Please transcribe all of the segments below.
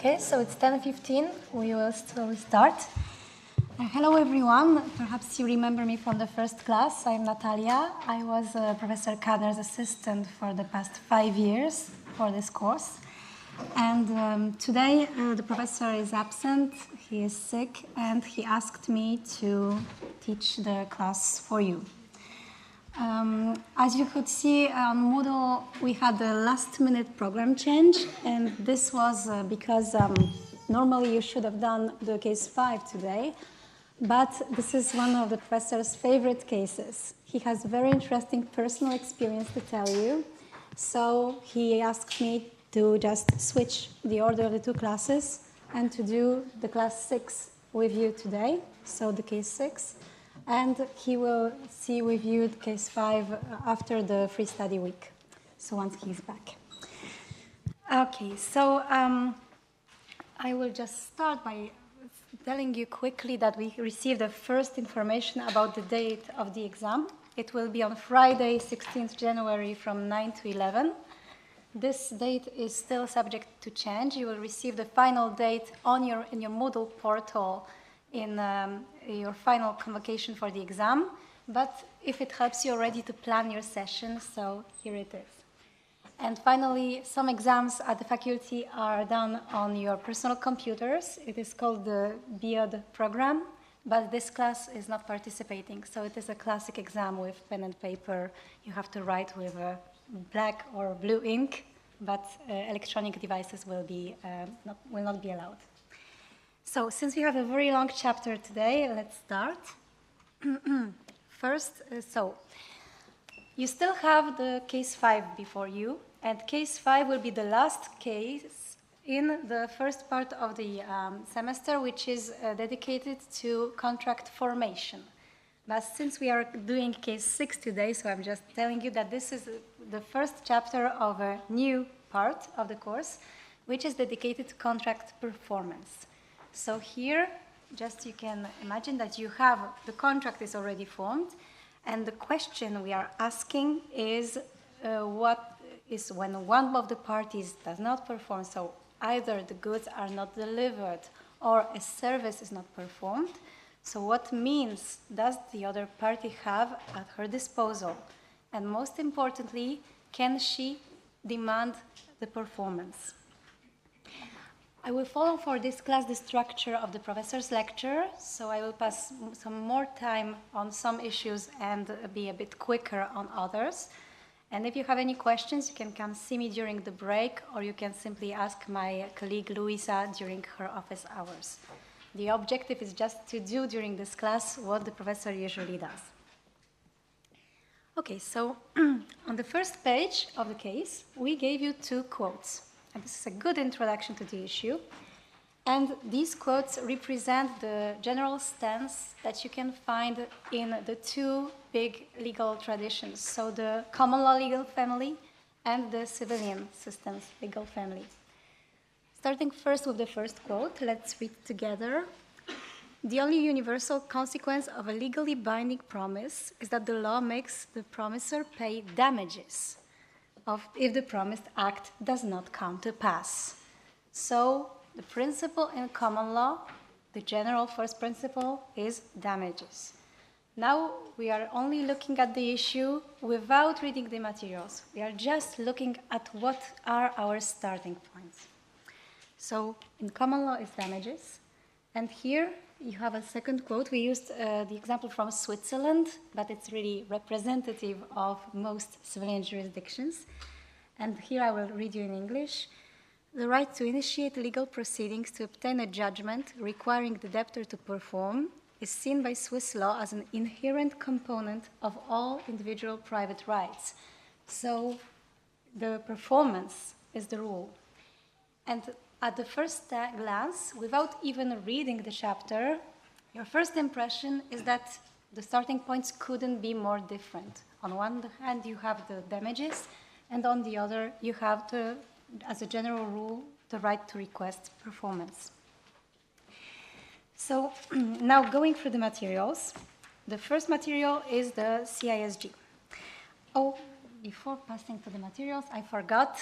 Okay, so it's 10:15. We will slowly start. Hello, everyone. Perhaps you remember me from the first class. I'm Natalia. I was Professor Kader's assistant for the past 5 years for this course. And today the professor is absent. He is sick, and he asked me to teach the class for you. As you could see on Moodle, we had a last-minute program change, and this was because normally you should have done the case 5 today, but this is one of the professor's favorite cases. He has very interesting personal experience to tell you, so he asked me to just switch the order of the two classes and to do the class 6 with you today, so the case 6. And he will see with you case 5 after the free study week, so once he's back. Okay, so I will just start by telling you quickly that we received the first information about the date of the exam. It will be on Friday, 16th January from 9 to 11. This date is still subject to change. You will receive the final date in your Moodle portal in your final convocation for the exam, but if it helps you already to plan your session, so here it is. And finally, some exams at the faculty are done on your personal computers. It is called the BIOD program, but this class is not participating, so it is a classic exam with pen and paper. You have to write with black or blue ink, but electronic devices will not be allowed. So, since we have a very long chapter today, let's start. First, you still have the case 5 before you, and case 5 will be the last case in the first part of the semester, which is dedicated to contract formation. But since we are doing case 6 today, so I'm just telling you that this is the first chapter of a new part of the course, which is dedicated to contract performance. So here, just you can imagine that you have the contract is already formed, and the question we are asking is what is when one of the parties does not perform, so either the goods are not delivered or a service is not performed, so what means does the other party have at her disposal? And most importantly, can she demand the performance? I will follow for this class the structure of the professor's lecture, so I will pass some more time on some issues and be a bit quicker on others. And if you have any questions, you can come see me during the break, or you can simply ask my colleague Luisa during her office hours. The objective is just to do during this class what the professor usually does. Okay, so on the first page of the case, we gave you 2 quotes. And this is a good introduction to the issue. And these quotes represent the general stance that you can find in the 2 big legal traditions, so the common law legal family and the civilian systems legal family. Starting first with the first quote, let's read together. The only universal consequence of a legally binding promise is that the law makes the promisor pay damages if the promised act does not come to pass. So the principle in common law, the general first principle, is damages. Now we are only looking at the issue without reading the materials. We are just looking at what are our starting points. So in common law is damages, and here you have a second quote. We used the example from Switzerland, but it's really representative of most civilian jurisdictions. And here I will read you in English. The right to initiate legal proceedings to obtain a judgment requiring the debtor to perform is seen by Swiss law as an inherent component of all individual private rights. So the performance is the rule. And at the first glance, without even reading the chapter, your first impression is that the starting points couldn't be more different. On one hand, you have the damages, and on the other, you have, as a general rule, the right to request performance. So now going through the materials, the first material is the CISG. Oh, before passing to the materials, I forgot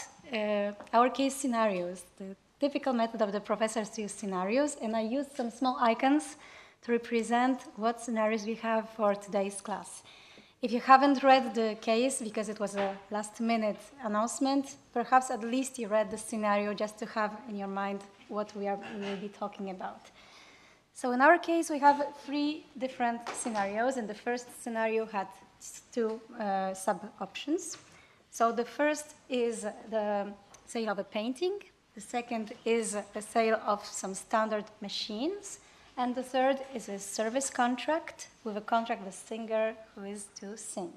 our case scenarios. The typical method of the professors to use scenarios, and I used some small icons to represent what scenarios we have for today's class. If you haven't read the case, because it was a last-minute announcement, perhaps at least you read the scenario just to have in your mind what we will be talking about. So in our case, we have 3 different scenarios, and the first scenario had 2 sub-options. So the first is the sale of a painting, the second is the sale of some standard machines, and the third is a service contract with a contract with a singer who is to sing.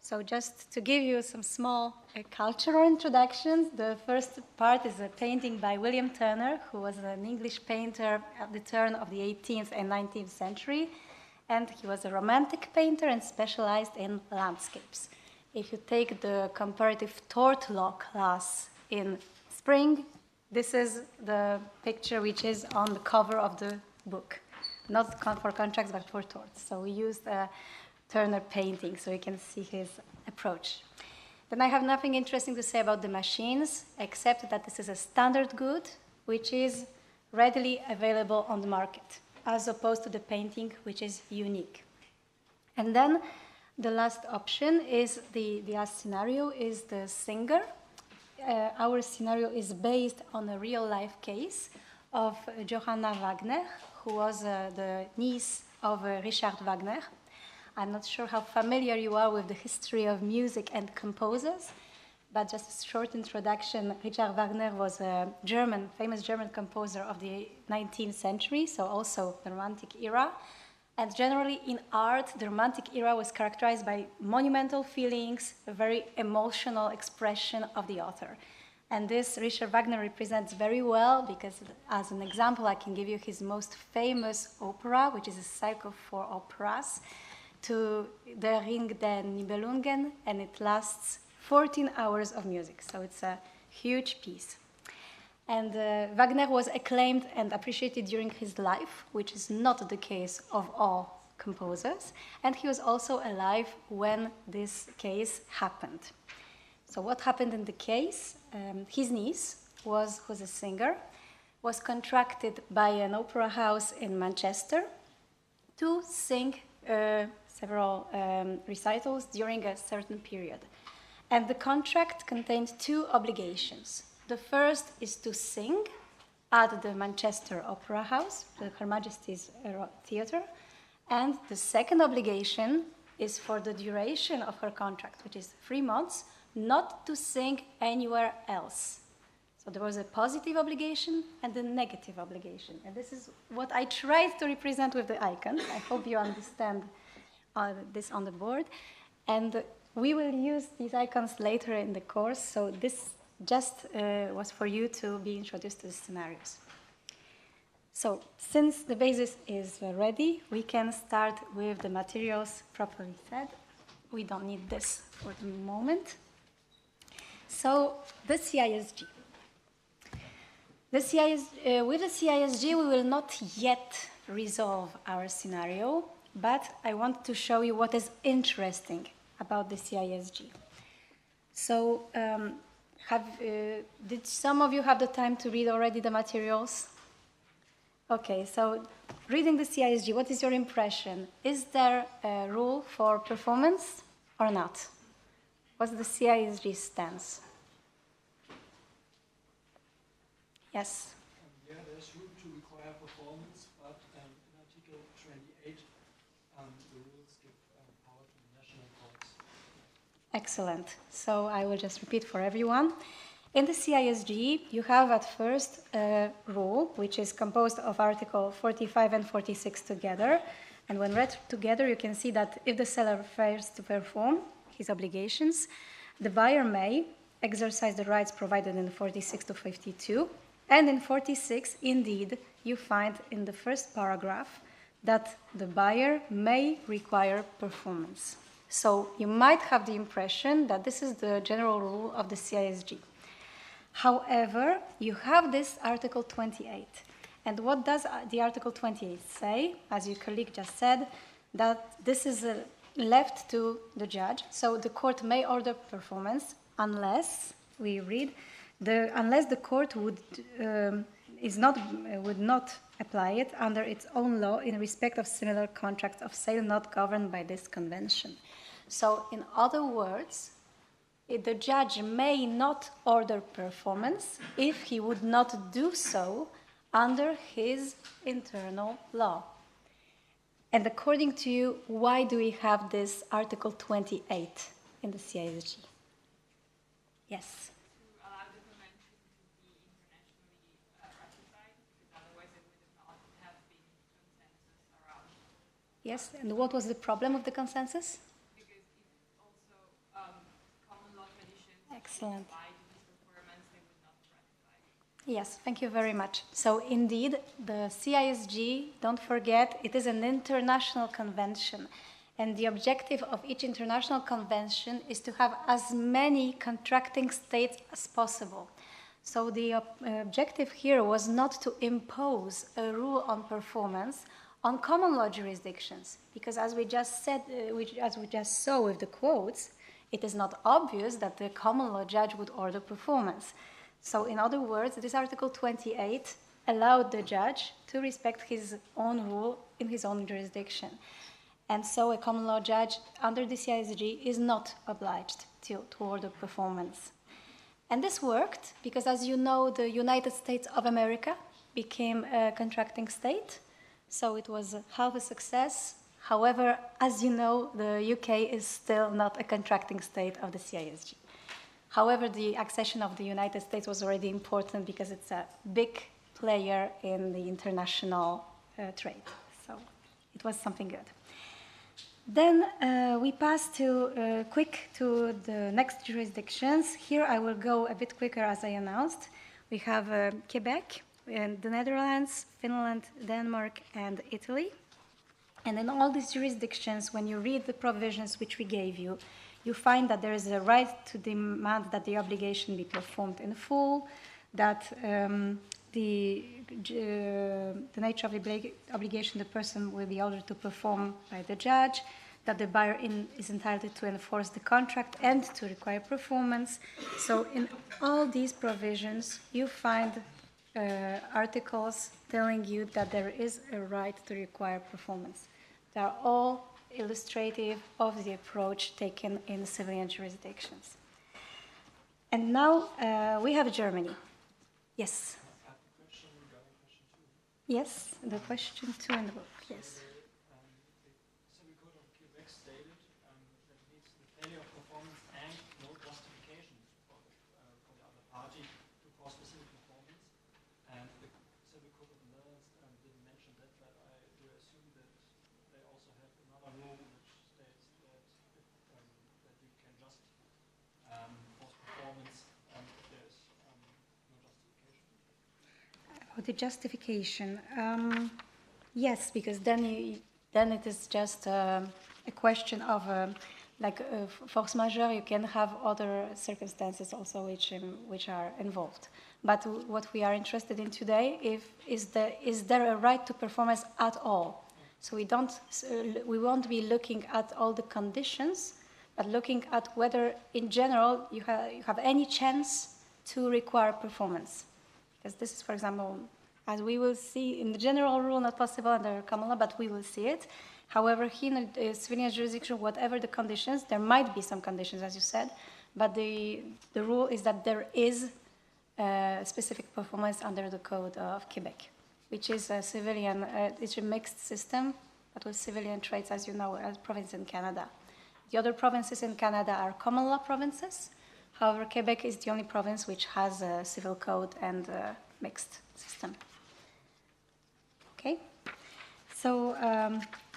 So just to give you some small cultural introductions, the first part is a painting by William Turner, who was an English painter at the turn of the 18th and 19th century, and he was a romantic painter and specialized in landscapes. If you take the comparative tort law class in spring, this is the picture which is on the cover of the book, not for contracts but for torts. So we used a Turner painting so you can see his approach. Then I have nothing interesting to say about the machines, except that this is a standard good which is readily available on the market, as opposed to the painting which is unique. And then the last option is the last scenario is the singer. Our scenario is based on a real-life case of Johanna Wagner, who was the niece of Richard Wagner. I'm not sure how familiar you are with the history of music and composers, but just a short introduction. Richard Wagner was a famous German composer of the 19th century, so also the Romantic era. And generally in art, the Romantic era was characterized by monumental feelings, a very emotional expression of the author. And this Richard Wagner represents very well because, as an example, I can give you his most famous opera, which is a cycle of 4 operas, to Der Ring der Nibelungen, and it lasts 14 hours of music, so it's a huge piece. And Wagner was acclaimed and appreciated during his life, which is not the case of all composers, and he was also alive when this case happened. So what happened in the case? His niece, who was a singer, was contracted by an opera house in Manchester to sing several recitals during a certain period. And the contract contained 2 obligations. The first is to sing at the Manchester Opera House, Her Majesty's Theatre, and the second obligation is for the duration of her contract, which is 3 months, not to sing anywhere else. So there was a positive obligation and a negative obligation. And this is what I tried to represent with the icon. I hope you understand this on the board. And we will use these icons later in the course, so this just was for you to be introduced to the scenarios. So since the basis is ready, we can start with the materials properly said. We don't need this for the moment. So the CISG. With the CISG, we will not yet resolve our scenario, but I want to show you what is interesting about the CISG. So did some of you have the time to read already the materials? Okay, so reading the CISG, what is your impression? Is there a rule for performance or not? What's the CISG stance? Yes? Yeah, there's room to require performance, but in Article 28, the rules give power to the national courts. Excellent. So I will just repeat for everyone. In the CISG, you have at first a rule, which is composed of Article 45 and 46 together. And when read together, you can see that if the seller fails to perform his obligations, the buyer may exercise the rights provided in 46 to 52. And in 46, indeed, you find in the first paragraph that the buyer may require performance. So you might have the impression that this is the general rule of the CISG. However, you have this Article 28. And what does the Article 28 say? As your colleague just said, that this is left to the judge. So the court may order performance unless, we read, unless the court would not apply it under its own law in respect of similar contracts of sale not governed by this convention. So, in other words, the judge may not order performance if he would not do so under his internal law. And according to you, why do we have this Article 28 in the CISG? Yes? To allow the convention to be internationally ratified, because otherwise there would not have been consensus around. Yes, and what was the problem of the consensus? Because if also common law traditions Excellent. apply to this performance, they would not ratify. Yes, thank you very much. So indeed, the CISG, don't forget, it is an international convention. And the objective of each international convention is to have as many contracting states as possible. So the objective here was not to impose a rule on performance on common law jurisdictions, because as we just said, as we just saw with the quotes, it is not obvious that the common law judge would order performance. So in other words, this Article 28 allowed the judge to respect his own rule in his own jurisdiction. And so a common law judge under the CISG is not obliged to order performance. And this worked because, as you know, the United States of America became a contracting state. So it was half a success. However, as you know, the UK is still not a contracting state of the CISG. However, the accession of the United States was already important because it's a big player in the international trade. So it was something good. Then we pass to the next jurisdictions. Here I will go a bit quicker as I announced. We have Quebec, and the Netherlands, Finland, Denmark, and Italy. And in all these jurisdictions, when you read the provisions which we gave you, you find that there is a right to demand that the obligation be performed in full, that the nature of the obligation the person will be ordered to perform by the judge, that the buyer is entitled to enforce the contract and to require performance. So in all these provisions, you find articles telling you that there is a right to require performance. They are all illustrative of the approach taken in civilian jurisdictions. And now we have Germany. Yes? Yes, the question 2 in the book, yes. The Civil Code of Quebec stated that it needs the failure of performance and no justification for the other party to cause specific performance. And the Civil Code of the Netherlands didn't mention that, but I do assume that they also have another rule which states that that you can just force performance if there's no justification. About the justification, yes, because then it is just a question of force majeure. You can have other circumstances also which are involved. But what we are interested in today is there a right to performance at all? So we won't be looking at all the conditions, but looking at whether in general you have any chance to require performance. Because this is, for example, as we will see in the general rule, not possible under common law, but we will see it. However, here in the civilian jurisdiction, whatever the conditions, there might be some conditions, as you said, but the rule is that there is specific performance under the Code of Quebec, which is a civilian, it's a mixed system, but with civilian traits, as you know, as province in Canada. The other provinces in Canada are common law provinces. However, Quebec is the only province which has a civil code and a mixed system. Okay, so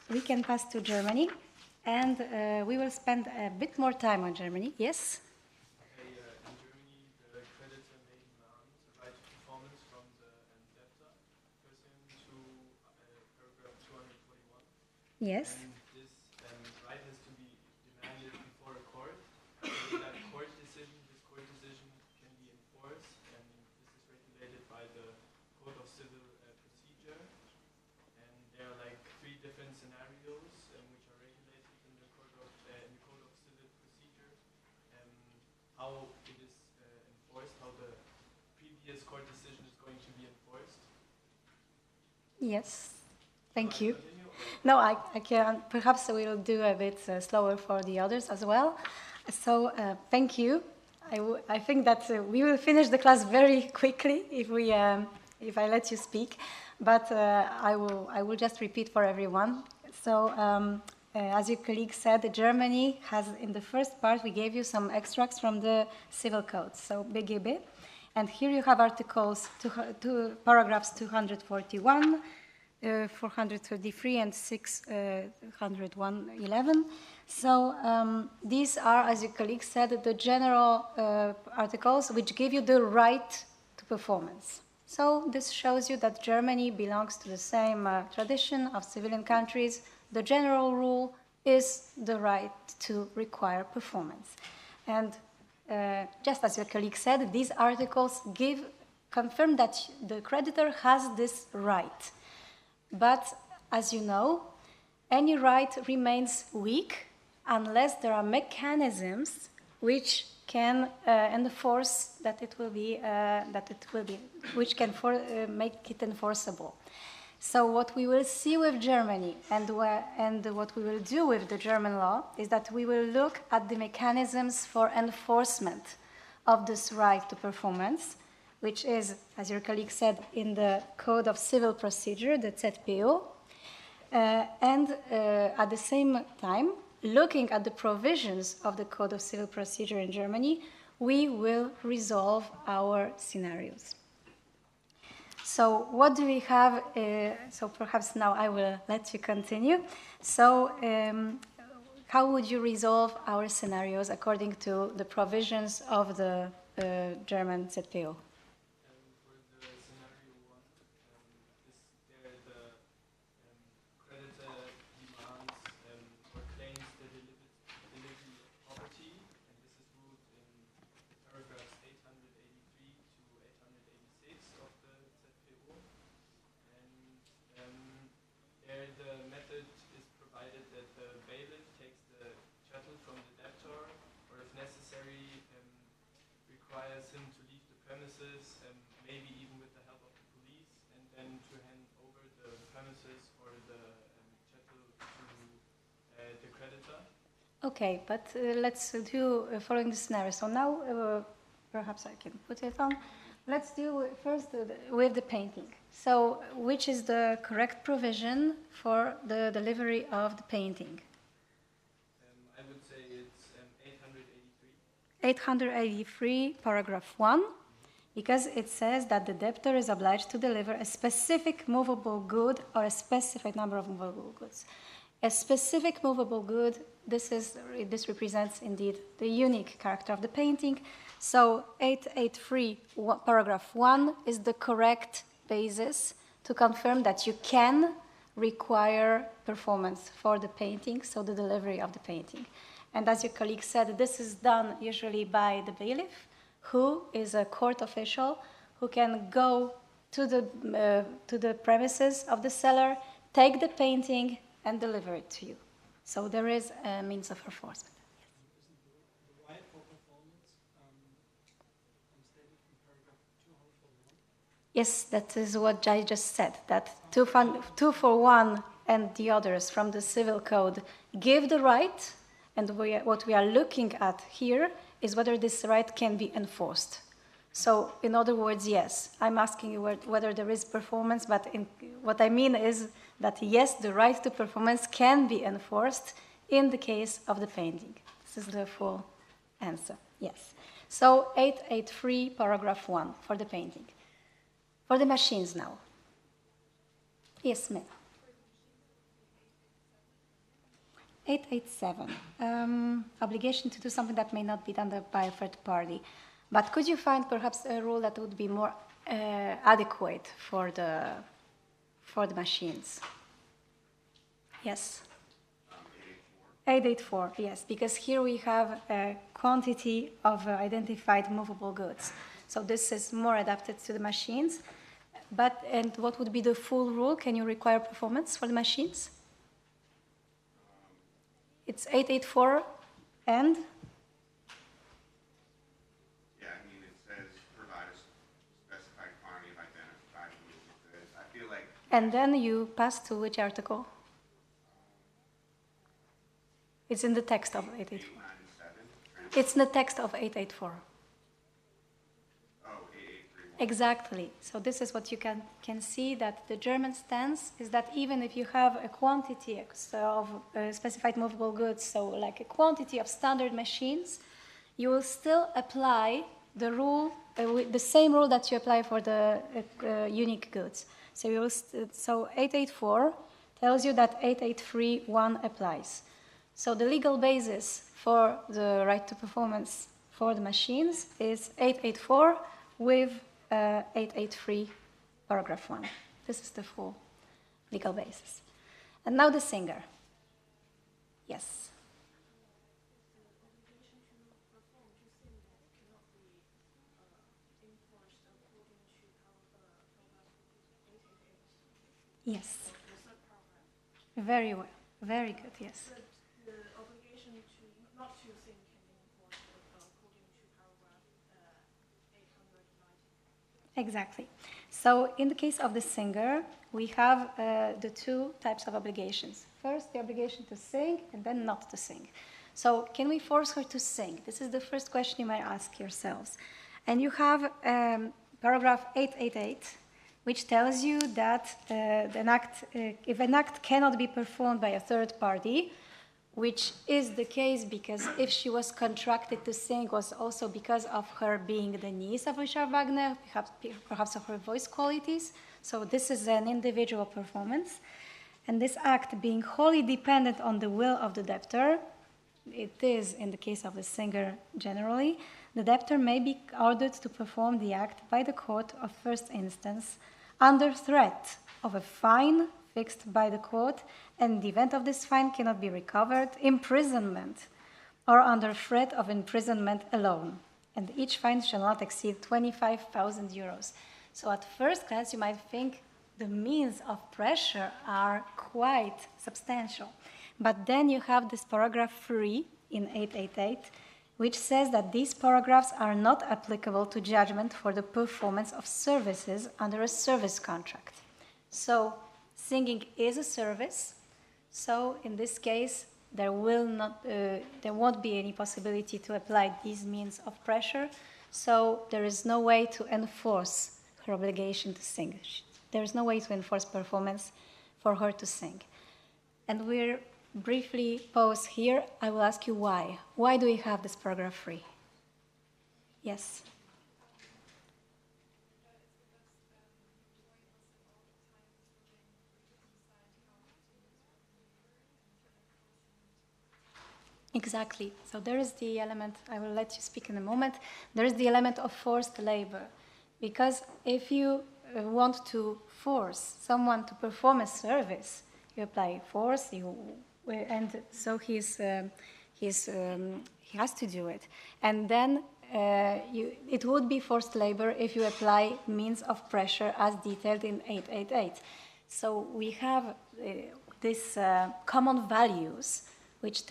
we can pass to Germany, and we will spend a bit more time on Germany. Yes? In Germany, the creditor may demand the right to performance from the debtor pursuant to paragraph 241. Yes. And this right has to be demanded before a court. So that court decision can be enforced, and this is regulated by the Code of Civil Procedure. And there are like 3 different scenarios which are regulated in the Code of Civil Procedure. How it is enforced, how the previous court decision is going to be enforced? Yes, thank you. Continue, or? No, I can. Perhaps we'll do a bit slower for the others as well. So, thank you. I think that we will finish the class very quickly if I let you speak. But I will just repeat for everyone. So, as your colleague said, Germany has, in the first part, we gave you some extracts from the civil code, so BGB. And here you have articles, paragraphs 241, 433 and 601.11. So these are, as your colleague said, the general articles which give you the right to performance. So this shows you that Germany belongs to the same tradition of civilian countries. The general rule is the right to require performance. And just as your colleague said, these articles confirm that the creditor has this right. But as you know, any right remains weak unless there are mechanisms which can enforce that it will be which can make it enforceable. So what we will see with Germany and what we will do with the German law is that we will look at the mechanisms for enforcement of this right to performance, which is, as your colleague said, in the Code of Civil Procedure, the ZPO, and at the same time, looking at the provisions of the Code of Civil Procedure in Germany, we will resolve our scenarios. So what do we have? So perhaps now I will let you continue. So how would you resolve our scenarios according to the provisions of the German ZPO? For the scenario one, the creditor demands or claims the delivery of property, and this is ruled in paragraphs 883 to 886 of the ZPO. And there the method is provided that the bailiff takes the chattel from the debtor, or if necessary, requires him to leave the premises, maybe even with the help of the police, and then to hand over the premises or the chattel to the creditor. Okay, but let's do following the scenario. So now, perhaps I can put it on. Let's do first with the painting. So, which is the correct provision for the delivery of the painting? I would say it's 883. 883, paragraph 1, because it says that the debtor is obliged to deliver a specific movable good or a specified number of movable goods. A specific movable good, this represents indeed the unique character of the painting. So 883, paragraph 1 is the correct basis to confirm that you can require performance for the painting, so the delivery of the painting. And as your colleague said, this is done usually by the bailiff, who is a court official who can go to the premises of the seller, take the painting, and deliver it to you. So there is a means of enforcement. Isn't the right for performance stated in paragraph 241? Yes, that is what I just said, that 241 and the others from the civil code give the right, and what we are looking at here is whether this right can be enforced. So, in other words, yes, I'm asking you whether there is performance, but what I mean is that yes, the right to performance can be enforced in the case of the painting. This is the full answer, yes. So, 883, paragraph 1 for the painting. For the machines now. Yes, ma'am. 887, obligation to do something that may not be done by a third party. But could you find perhaps a rule that would be more adequate for the machines? Yes? 884, yes, because here we have a quantity of identified movable goods. So this is more adapted to the machines. And what would be the full rule? Can you require performance for the machines? It's 884 and? Yeah, I mean, it says provide a And then you pass to which article? It's in the text of 884. It's in the text of 884. Oh, 8831. Exactly. So this is what you can see, that the German stance is that even if you have a quantity of specified movable goods, so like a quantity of standard machines, you will still apply the rule, the same rule that you apply for the unique goods. So so 884 tells you that 8831 applies. So the legal basis for the right to performance for the machines is 884 with 883 paragraph 1. This is the full legal basis. And now the singer. Yes. Yes. Very well. Very good, yes. The obligation not to sing can be enforced according to paragraph 890. Exactly. So in the case of the singer, we have the two types of obligations. First, the obligation to sing, and then not to sing. So can we force her to sing? This is the first question you might ask yourselves. And you have paragraph 888, which tells you that if an act cannot be performed by a third party, which is the case because if she was contracted to sing was also because of her being the niece of Richard Wagner, perhaps of her voice qualities. So this is an individual performance. And this act being wholly dependent on the will of the debtor, it is in the case of the singer generally, the debtor may be ordered to perform the act by the court of first instance under threat of a fine fixed by the court, and in the event of this fine cannot be recovered, imprisonment, or under threat of imprisonment alone. And each fine shall not exceed 25,000 euros. So at first glance, you might think the means of pressure are quite substantial. But then you have this paragraph 3 in 888, which says that these paragraphs are not applicable to judgment for the performance of services under a service contract. So singing is a service, so in this case, there won't be any possibility to apply these means of pressure, so there is no way to enforce her obligation to sing. There is no way to enforce performance for her to sing. And we're briefly pause here. I will ask you why. Why do we have this paragraph 3? Yes? Exactly. So there is the element, I will let you speak in a moment, there is the element of forced labor. Because if you want to force someone to perform a service, you apply force, and so he has to do it. And then it would be forced labor if you apply means of pressure as detailed in 888. So we have these common values which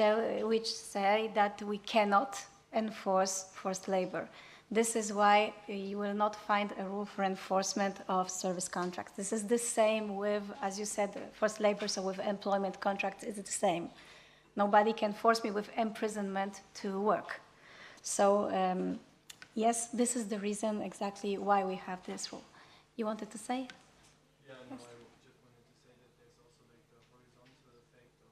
say that we cannot enforce forced labor. This is why you will not find a rule for enforcement of service contracts. This is the same with, as you said, forced labor, so with employment contracts, it's the same. Nobody can force me with imprisonment to work. So, yes, this is the reason exactly why we have this rule. You wanted to say? Yeah, no, Yes. I just wanted to say that there's also like the horizontal effect of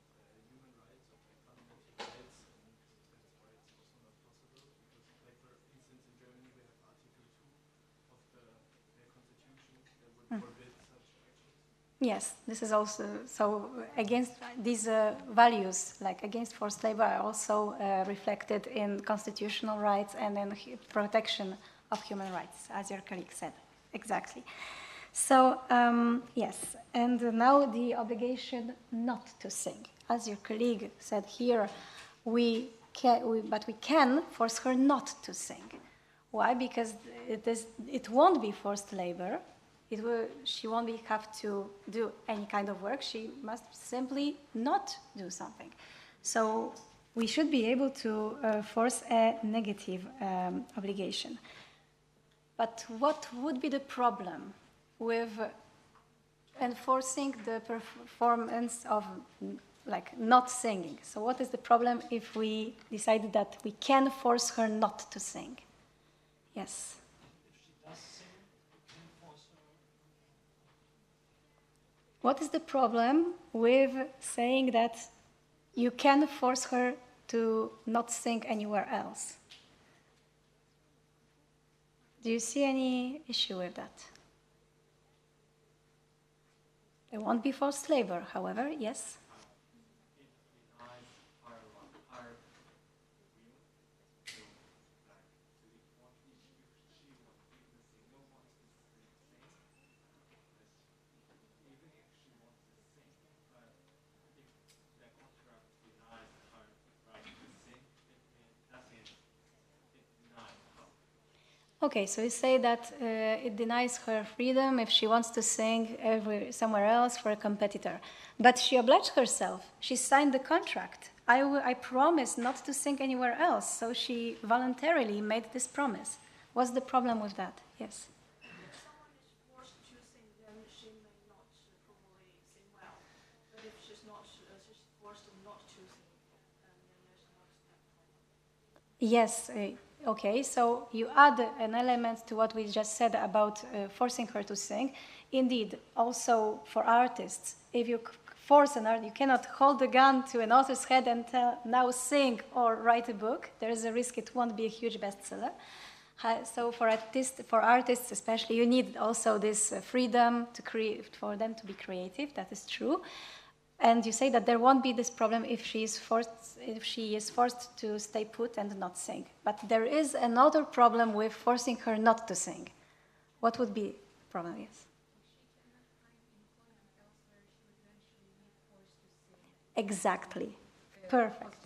human rights, of like fundamental rights, and that's why it's also not possible. Because, like for instance, in Germany we have Article 2 of their constitution that would forbid such actions. Yes, this is also, so against these values, like against forced labor, are also reflected in constitutional rights and in protection of human rights, as your colleague said. Exactly. So, yes, and now the obligation not to sing. As your colleague said here, but we can force her not to sing. Why? Because it won't be forced labor. She won't have to do any kind of work. She must simply not do something. So we should be able to force a negative obligation. But what would be the problem with enforcing the performance of like not singing. So what is the problem if we decided that we can force her not to sing? Yes. If she does sing, you can force her. What is the problem with saying that you can force her to not sing anywhere else? Do you see any issue with that? It won't be forced labor, however, yes? It denies her freedom to like to want if she wants if the singer wants to sing even if she wants to sing but if the contract denies her right to sing it means that means it denies her. Okay, so you say that it denies her freedom if she wants to sing somewhere else for a competitor. But she obliged herself. She signed the contract. I promise not to sing anywhere else. So she voluntarily made this promise. What's the problem with that? Yes. If someone is forced to sing, then she may not probably sing well. But if she's forced not to sing, then there's not that problem. Yes. Okay, so you add an element to what we just said about forcing her to sing. Indeed, also for artists, if you force an artist, you cannot hold the gun to an author's head and tell, now sing or write a book. There is a risk it won't be a huge bestseller. So for artists especially, you need also this freedom to create, for them to be creative. That is true. And you say that there won't be this problem if she is forced to stay put and not sing. But there is another problem with forcing her not to sing. What would be the problem? Yes. Exactly. Perfect.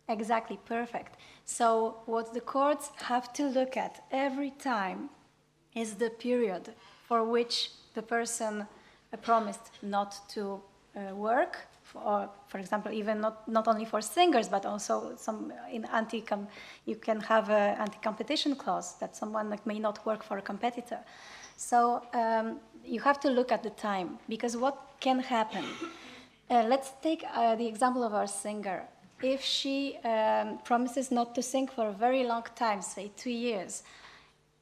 Exactly, perfect. So what the courts have to look at every time is the period for which the person promised not to work, for example, even not only for singers, but also some you can have an anti-competition clause that someone may not work for a competitor. So you have to look at the time, because what can happen? Let's take the example of our singer. If she promises not to sing for a very long time, say 2 years,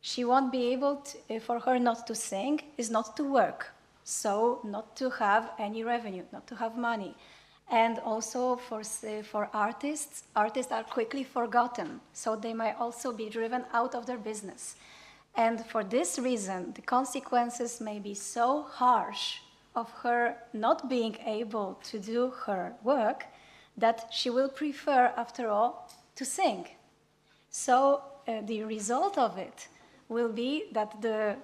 she won't be able to, for her not to sing is not to work. So not to have any revenue, not to have money. And also for artists are quickly forgotten. So they might also be driven out of their business. And for this reason, the consequences may be so harsh of her not being able to do her work that she will prefer, after all, to sing. So the result of it will be that the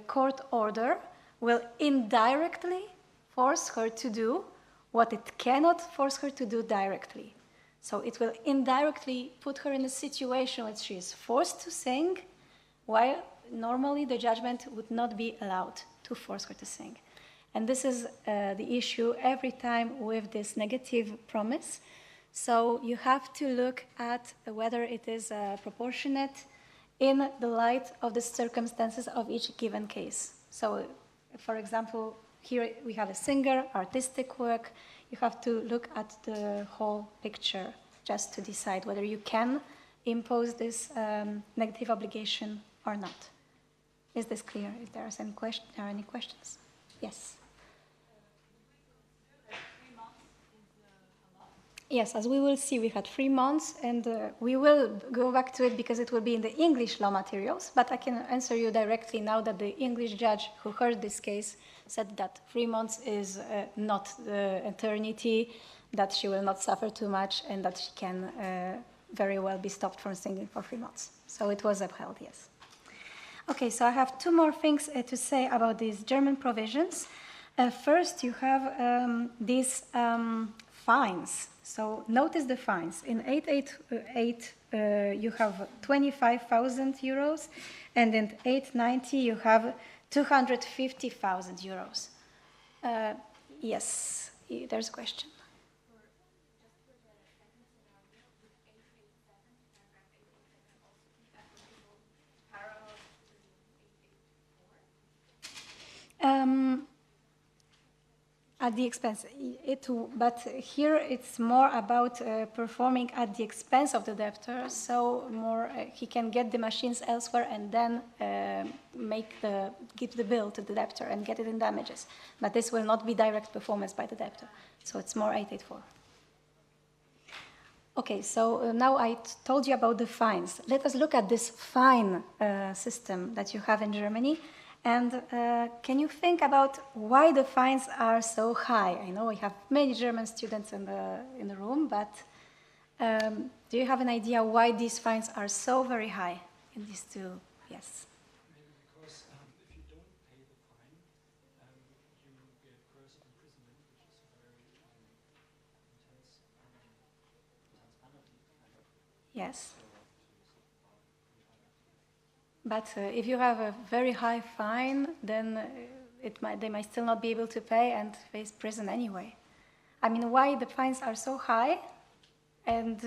court order will indirectly force her to do what it cannot force her to do directly. So it will indirectly put her in a situation where she is forced to sing, while normally the judgment would not be allowed to force her to sing. And this is the issue every time with this negative promise. So you have to look at whether it is proportionate in the light of the circumstances of each given case. So, for example, here we have a singer, artistic work. You have to look at the whole picture just to decide whether you can impose this negative obligation or not. Is this clear? If there are any questions? Yes. Yes, as we will see, we had 3 months, and we will go back to it because it will be in the English law materials, but I can answer you directly now that the English judge who heard this case said that 3 months is not the eternity, that she will not suffer too much, and that she can very well be stopped from singing for 3 months. So it was upheld, yes. Okay, so I have 2 more things to say about these German provisions. First, you have these fines. So notice the fines. In 888, you have 25,000 euros, and in 890, you have 250,000 euros. Yes, there's a question. At the expense, but here it's more about performing at the expense of the debtor. So more he can get the machines elsewhere and then give the bill to the debtor and get it in damages. But this will not be direct performance by the debtor. So it's more 884. Okay, so now I told you about the fines. Let us look at this fine system that you have in Germany. And can you think about why the fines are so high? I know we have many German students in the room, but do you have an idea why these fines are so very high in these two? Yes. Maybe because if you don't pay the fine, you get coercive imprisonment, which is a very intense penalty. Yes. But if you have a very high fine, then they might still not be able to pay and face prison anyway. I mean, why the fines are so high? And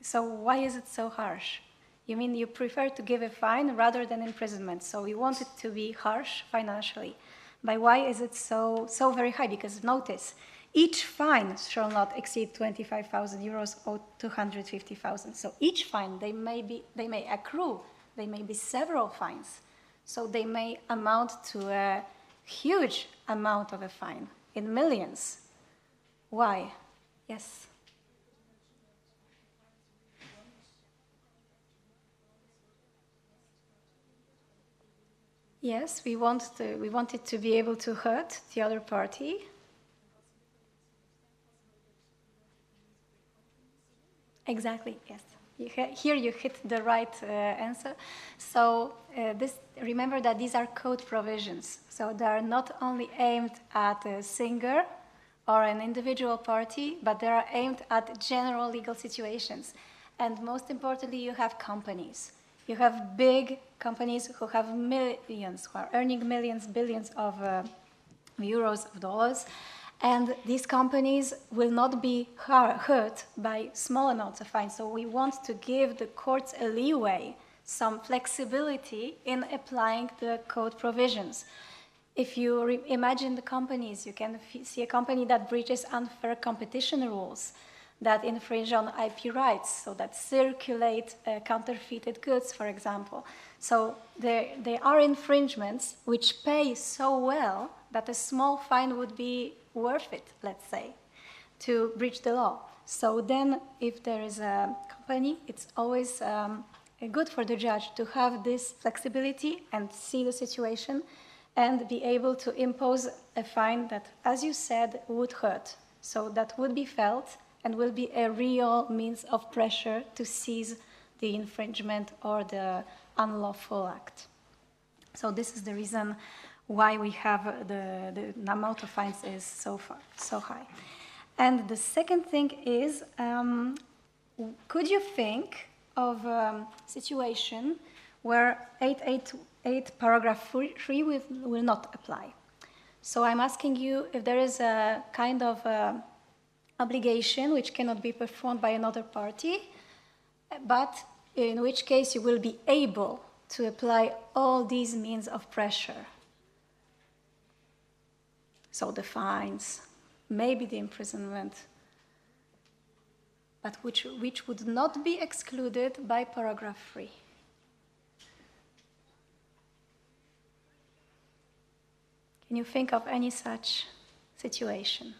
so why is it so harsh? You mean you prefer to give a fine rather than imprisonment? So you want it to be harsh financially. But why is it so very high? Because notice, each fine shall not exceed 25,000 euros or 250,000. So each fine, they may accrue. They may be several fines. So they may amount to a huge amount of a fine, in millions. Why? Yes? Yes, we want it to be able to hurt the other party. Exactly, yes. Here you hit the right answer. So remember that these are code provisions. So they are not only aimed at a singer or an individual party, but they are aimed at general legal situations. And most importantly, you have companies. You have big companies who have millions, who are earning millions, billions of euros, of dollars. And these companies will not be hurt by small amounts of fines. So we want to give the courts a leeway, some flexibility in applying the code provisions. If you imagine the companies, you can see a company that breaches unfair competition rules, that infringe on IP rights, so that circulate counterfeited goods, for example. So there are infringements which pay so well that a small fine would be worth it, let's say, to breach the law. So then if there is a company, it's always good for the judge to have this flexibility and see the situation and be able to impose a fine that, as you said, would hurt. So that would be felt and will be a real means of pressure to seize the infringement or the unlawful act. So this is the reason why we have the amount of fines is so high. And the second thing is, could you think of a situation where 888 paragraph 3 will not apply? So I'm asking you if there is a kind of obligation which cannot be performed by another party, but in which case you will be able to apply all these means of pressure. So the fines, maybe the imprisonment, but which would not be excluded by paragraph 3. Can you think of any such situation?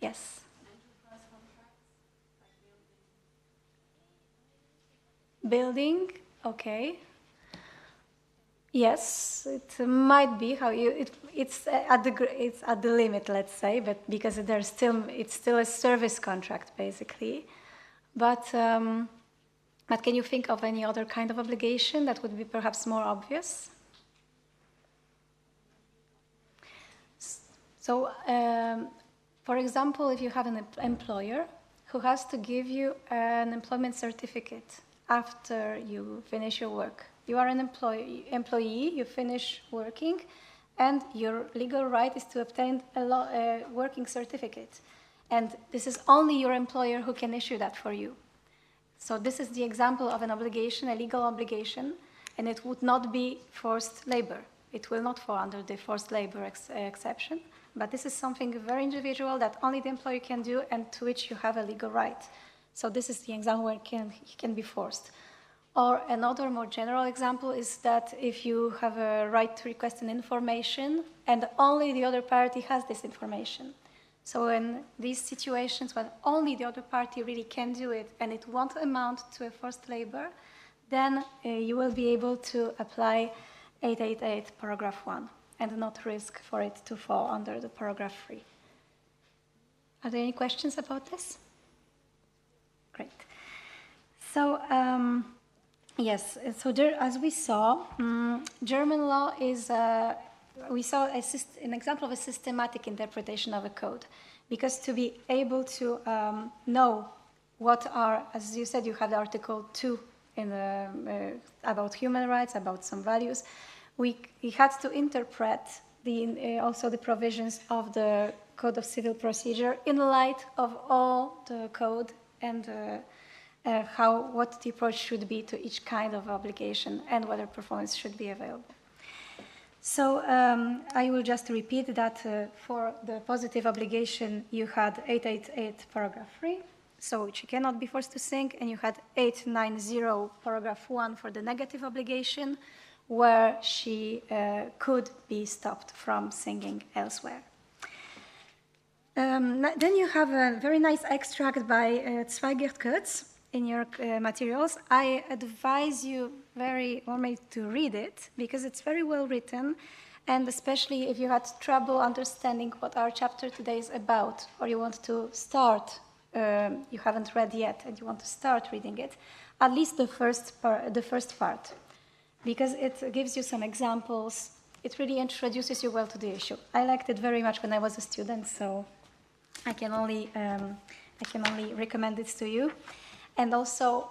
Yes? Enterprise contracts, like Building, okay. Yes, it might be how it's at the limit, let's say, but because it's still a service contract basically. But can you think of any other kind of obligation that would be perhaps more obvious? So, for example, if you have an employer who has to give you an employment certificate after you finish your work. You are an employee, you finish working, and your legal right is to obtain a working certificate. And this is only your employer who can issue that for you. So this is the example of an obligation, a legal obligation, and it would not be forced labor. It will not fall under the forced labor exception, but this is something very individual that only the employer can do and to which you have a legal right. So this is the example where he can be forced. Or another more general example is that if you have a right to request an information and only the other party has this information. So in these situations when only the other party really can do it and it won't amount to a forced labor, then you will be able to apply 888 paragraph 1 and not risk for it to fall under the paragraph 3. Are there any questions about this? Great. So, yes, so there, as we saw, German law is, we saw an example of a systematic interpretation of a code. Because to be able to know what are, as you said, you have the Article 2 in about human rights, about some values, we had to interpret also the provisions of the Code of Civil Procedure in light of all the code and what the approach should be to each kind of obligation and whether performance should be available. So I will just repeat that for the positive obligation you had 888 paragraph 3, so she cannot be forced to sing, and you had 890 paragraph 1 for the negative obligation, where she could be stopped from singing elsewhere. Then you have a very nice extract by Zweigert-Kurz in your materials. I advise you very warmly to read it because it's very well written, and especially if you had trouble understanding what our chapter today is about, or you want to start, you haven't read yet, and you want to start reading it, at least the first part, because it gives you some examples. It really introduces you well to the issue. I liked it very much when I was a student, so I can only recommend it to you. And also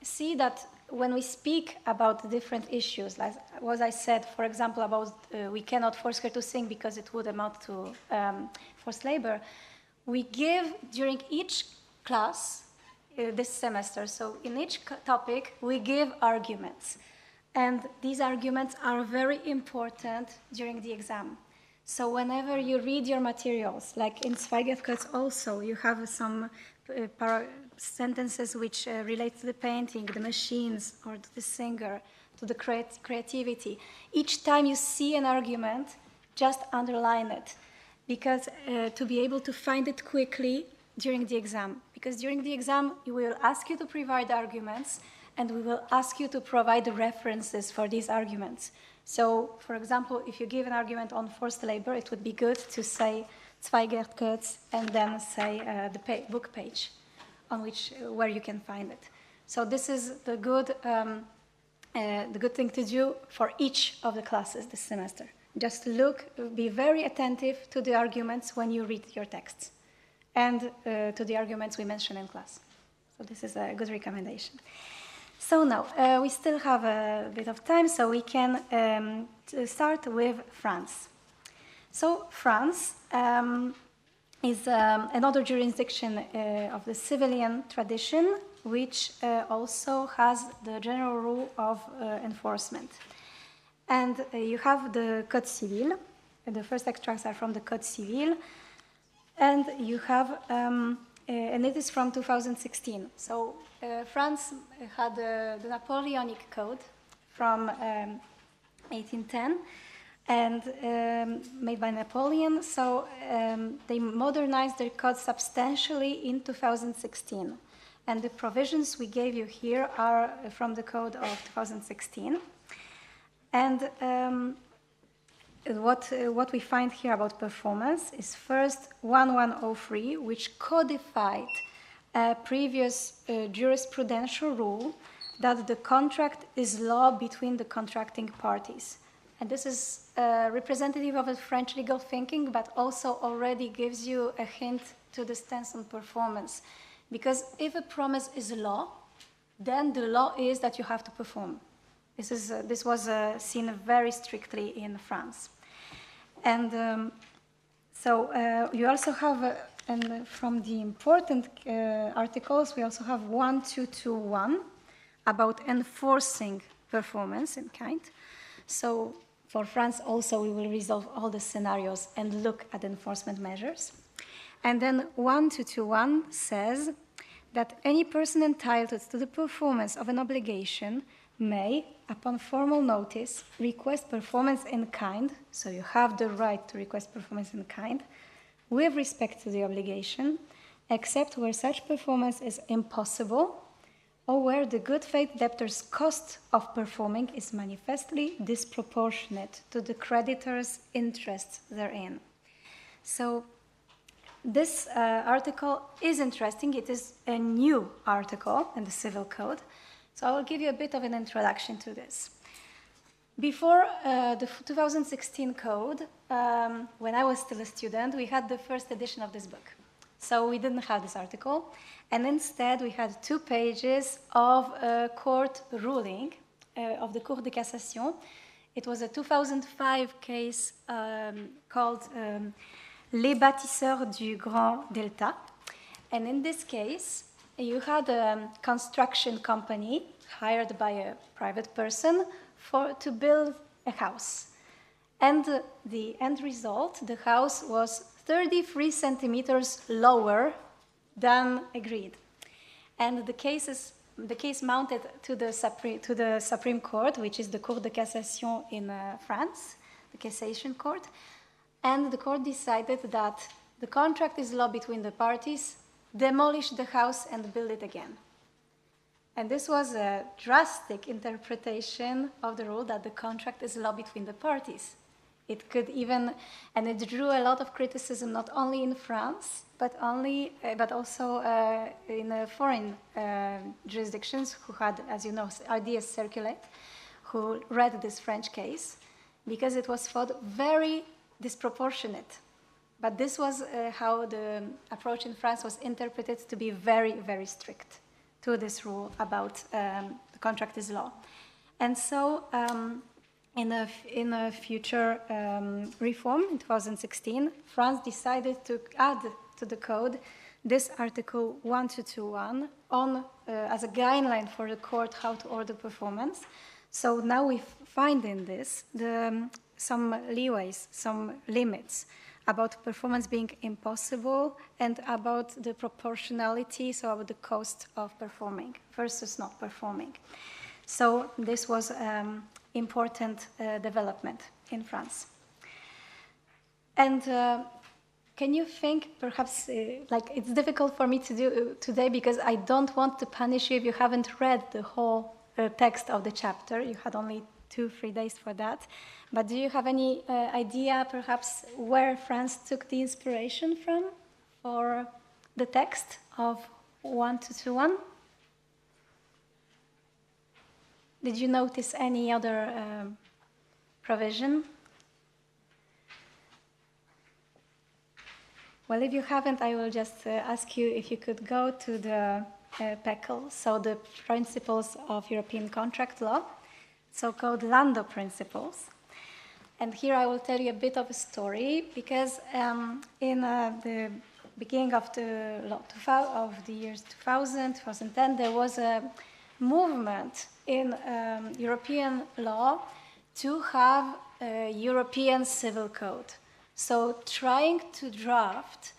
see that when we speak about different issues, like what I said, for example, about we cannot force her to sing because it would amount to forced labor, we give during each class this semester, so in each topic, we give arguments. And these arguments are very important during the exam. So whenever you read your materials, like in Zweigert-Kurz also, you have some sentences which relate to the painting, the machines, or to the singer, to the creativity. Each time you see an argument, just underline it, because to be able to find it quickly during the exam. Because during the exam, we will ask you to provide arguments, and we will ask you to provide the references for these arguments. So, for example, if you give an argument on forced labor, it would be good to say Zweigert-Kurz and then say the book page on where you can find it. So this is the good thing to do for each of the classes this semester. Just look, be very attentive to the arguments when you read your texts and to the arguments we mentioned in class. So this is a good recommendation. So now, we still have a bit of time, so we can start with France. So France is another jurisdiction of the civilian tradition, which also has the general rule of enforcement. And you have the Code Civil. The first extracts are from the Code Civil. And you have, and it is from 2016. So France had the Napoleonic Code from 1810 and made by Napoleon. So they modernized their code substantially in 2016. And the provisions we gave you here are from the code of 2016. And what we find here about performance is first 1103, which codified a previous jurisprudential rule that the contract is law between the contracting parties. And this is representative of the French legal thinking, but also already gives you a hint to the stance on performance. Because if a promise is a law, then the law is that you have to perform. This was seen very strictly in France. And so you also have, and from the important articles, we also have 1221 about enforcing performance in kind. So For France also, we will resolve all the scenarios and look at enforcement measures. And then 1221 says that any person entitled to the performance of an obligation may, upon formal notice, request performance in kind, so you have the right to request performance in kind, with respect to the obligation, except where such performance is impossible or where the good faith debtor's cost of performing is manifestly disproportionate to the creditor's interests therein. So this article is interesting. It is a new article in the Civil Code. So I will give you a bit of an introduction to this. Before the 2016 code, when I was still a student, we had the first edition of this book. So we didn't have this article. And instead, we had 2 pages of a court ruling of the Cour de Cassation. It was a 2005 case called Les bâtisseurs du Grand Delta. And in this case, you had a construction company hired by a private person to build a house. And the end result, the house was 33 centimeters lower than agreed. And the case mounted to the Supreme Court, which is the Cour de Cassation in France, the Cassation Court. And the court decided that the contract is law between the parties, demolish the house and build it again. And this was a drastic interpretation of the rule that the contract is law between the parties. It could even, and it drew a lot of criticism not only in France, but also in foreign jurisdictions who had, as you know, ideas circulate, who read this French case, because it was thought very disproportionate. But this was how the approach in France was interpreted to be very, very strict to this rule about the contract is law. And so in a future reform in 2016, France decided to add to the code this article 1221 on as a guideline for the court how to order performance. So now we find in this some leeways, some limits about performance being impossible and about the proportionality, so about the cost of performing versus not performing. So this was important development in France. And can you think, perhaps, like it's difficult for me to do today because I don't want to punish you if you haven't read the whole text of the chapter. You had only 2-3 days for that. But do you have any idea, perhaps, where France took the inspiration from for the text of 1221? Did you notice any other provision? Well, if you haven't, I will just ask you if you could go to the PECL, so the Principles of European Contract Law, so-called Lando Principles. And here I will tell you a bit of a story, because in the beginning of the years 2000, 2010, there was a movement in European law to have a European civil code. So trying to draft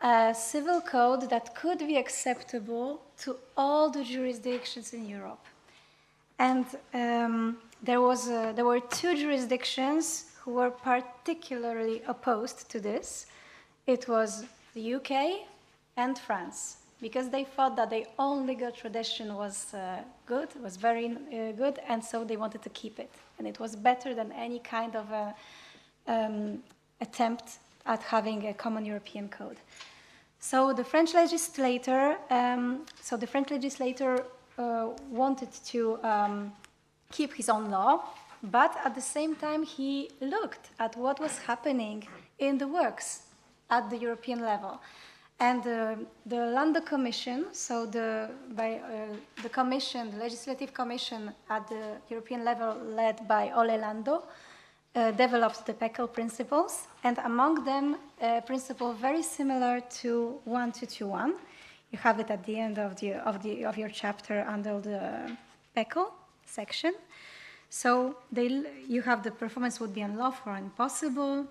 a civil code that could be acceptable to all the jurisdictions in Europe. And there were 2 jurisdictions who were particularly opposed to this. It was the UK and France, because they thought that their own legal tradition was good, was very good, and so they wanted to keep it. And it was better than any kind of attempt at having a common European code. So the French legislator, wanted to keep his own law, but at the same time he looked at what was happening in the works at the European level. And the Lando Commission, so the legislative commission at the European level led by Ole Lando, developed the PECL principles, and among them a principle very similar to 1221. You have it at the end of your chapter under the PECL section. So you have the performance would be unlawful or impossible.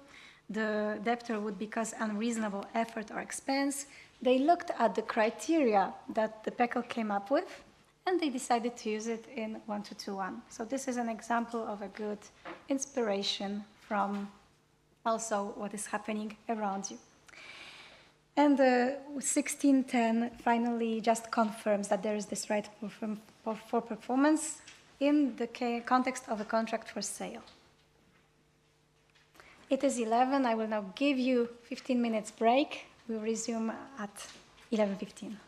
The debtor would be cause unreasonable effort or expense. They looked at the criteria that the PECL came up with, and they decided to use it in 1221. So this is an example of a good inspiration from also what is happening around you. And 1610 finally just confirms that there is this right for performance in the context of a contract for sale. It is 11. I will now give you 15 minutes break. We'll resume at 11:15.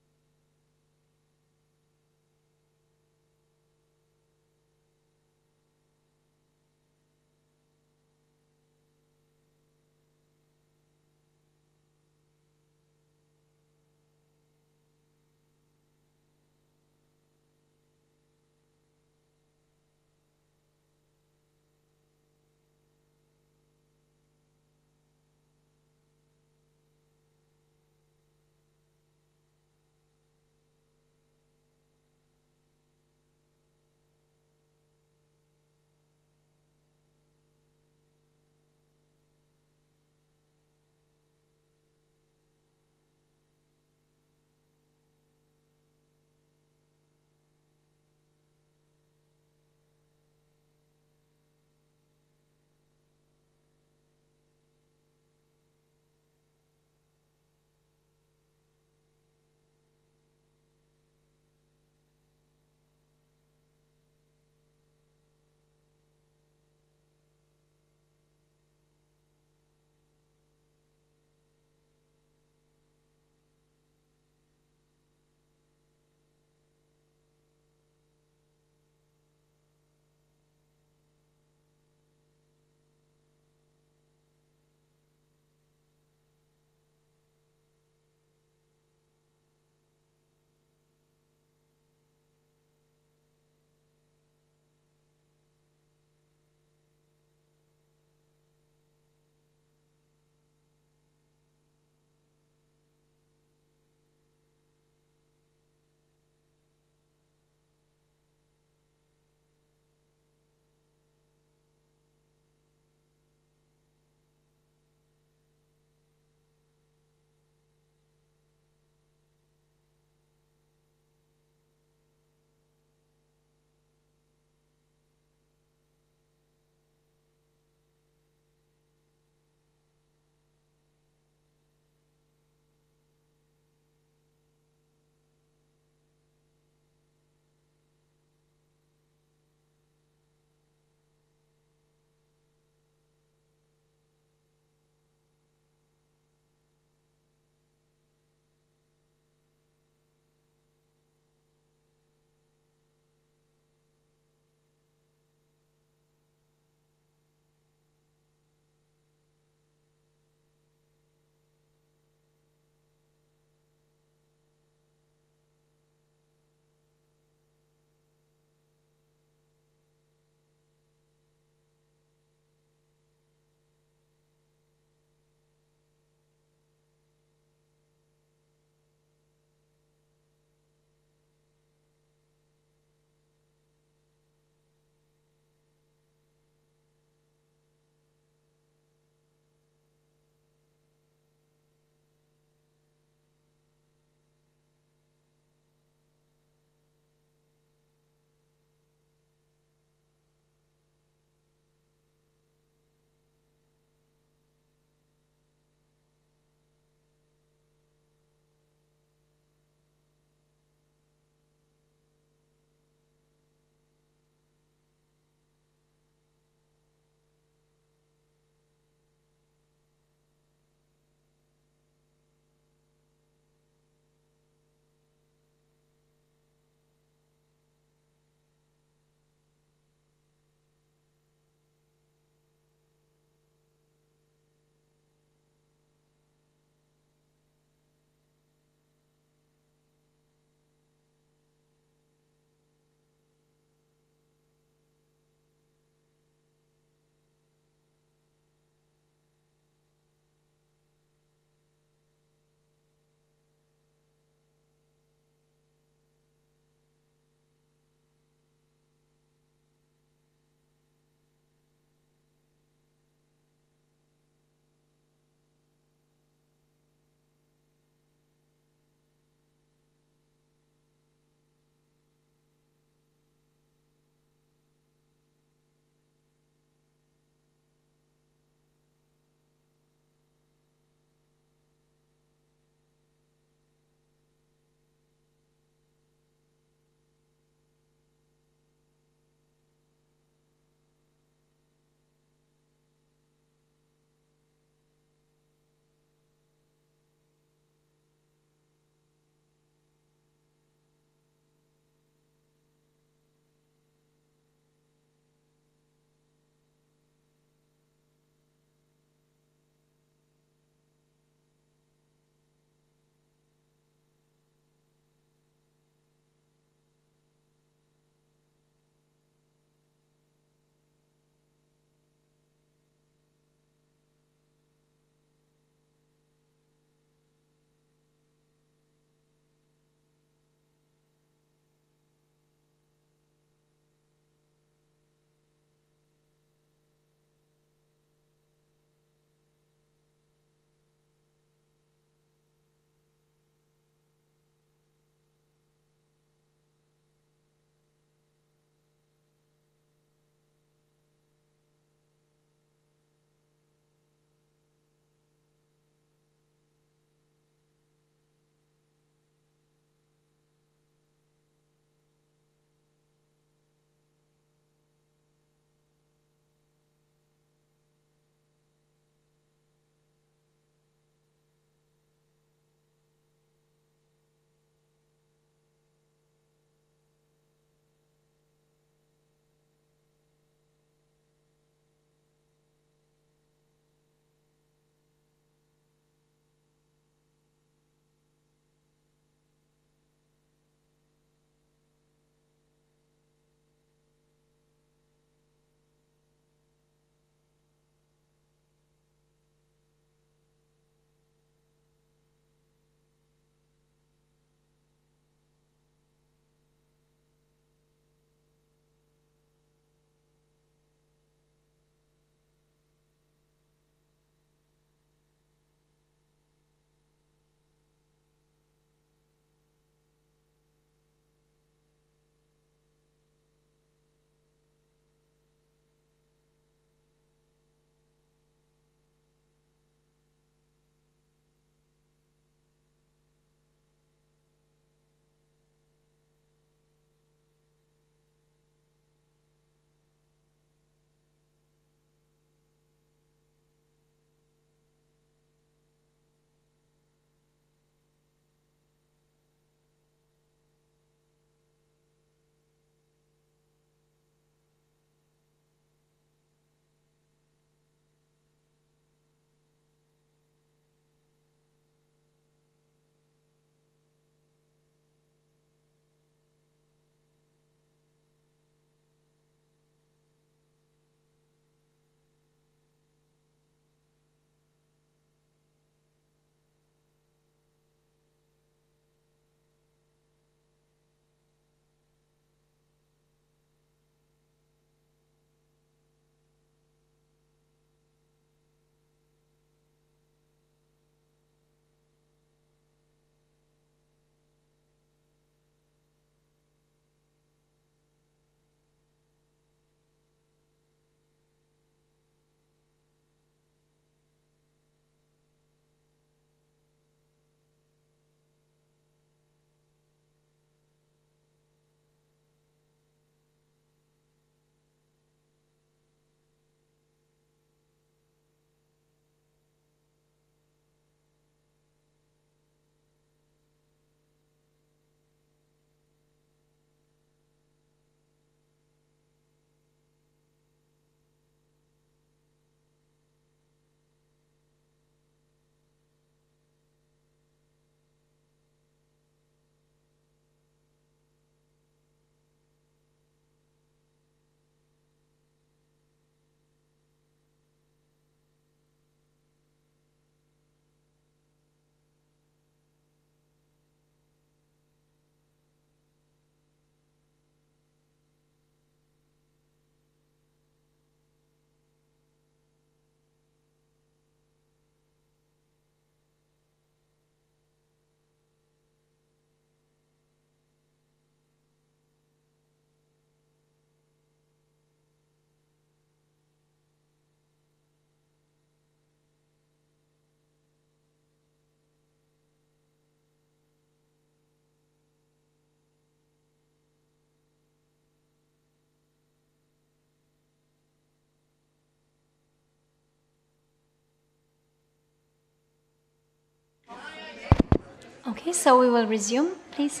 Okay, so we will resume, please.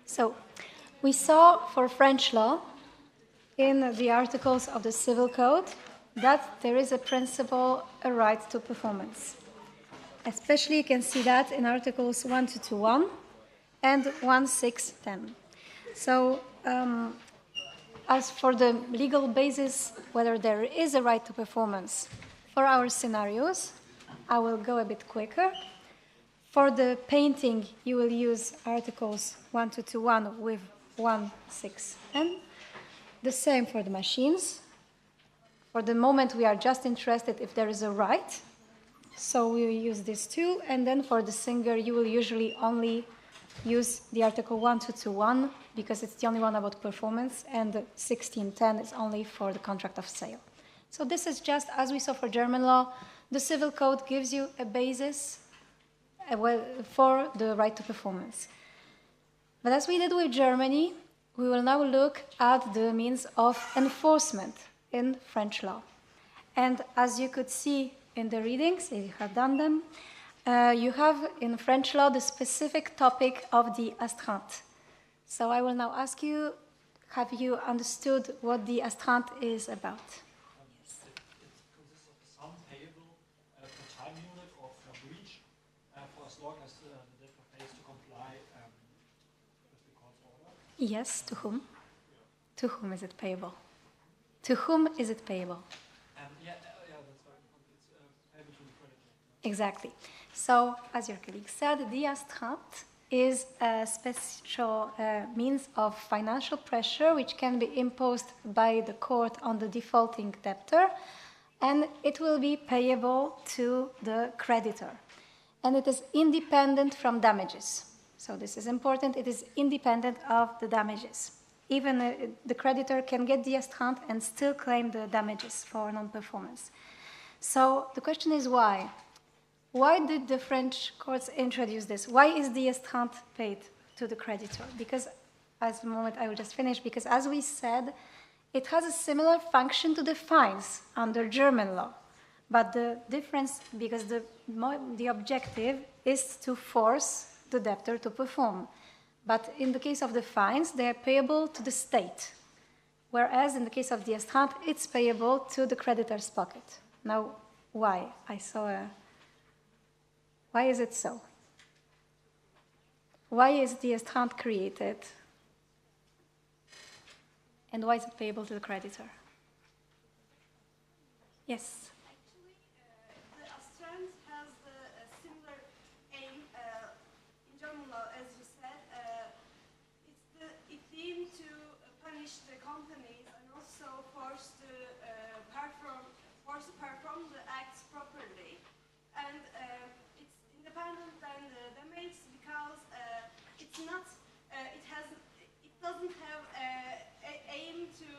So, we saw for French law in the articles of the Civil Code that there is a principle, a right to performance. Especially you can see that in articles 1221 and 1610. So, as for the legal basis, whether there is a right to performance for our scenarios, I will go a bit quicker. For the painting, you will use articles 1221 with 1610. The same for the machines. For the moment, we are just interested if there is a right. So we will use these two. And then for the singer, you will usually only use the article 1221 because it's the only one about performance, and 1610 is only for the contract of sale. So this is just, as we saw for German law, the Civil Code gives you a basis for the right to performance. But as we did with Germany, we will now look at the means of enforcement in French law. And as you could see in the readings, if you have done them, you have in French law the specific topic of the astreinte. So I will now ask you, have you understood what the astreinte is about? It consists of a sum payable per time unit or per breach for as long as the debtor fails to comply with the court's order. Yes, to whom? To whom is it payable? To whom is it payable? Yeah, that's right. It's payable to the creditor. Exactly. So, as your colleague said, the astreinte is a special means of financial pressure which can be imposed by the court on the defaulting debtor, and it will be payable to the creditor. And it is independent from damages. So this is important. It is independent of the damages. Even the creditor can get the astreinte and still claim the damages for non-performance. So the question is why? Why did the French courts introduce this? Why is the astreinte paid to the creditor? Because, as a moment I will just finish, because as we said, it has a similar function to the fines under German law. But the difference, because the objective is to force the debtor to perform. But in the case of the fines, they are payable to the state. Whereas in the case of the astreinte, it's payable to the creditor's pocket. Now, why? Why is it so? Why is the astreinte created? And why is it payable to the creditor? Yes? Actually, the astreinte has a similar aim in German law, as you said. It's aimed to punish the companies and also force to perform the acts properly. And it's independent than the damage because it doesn't have aim to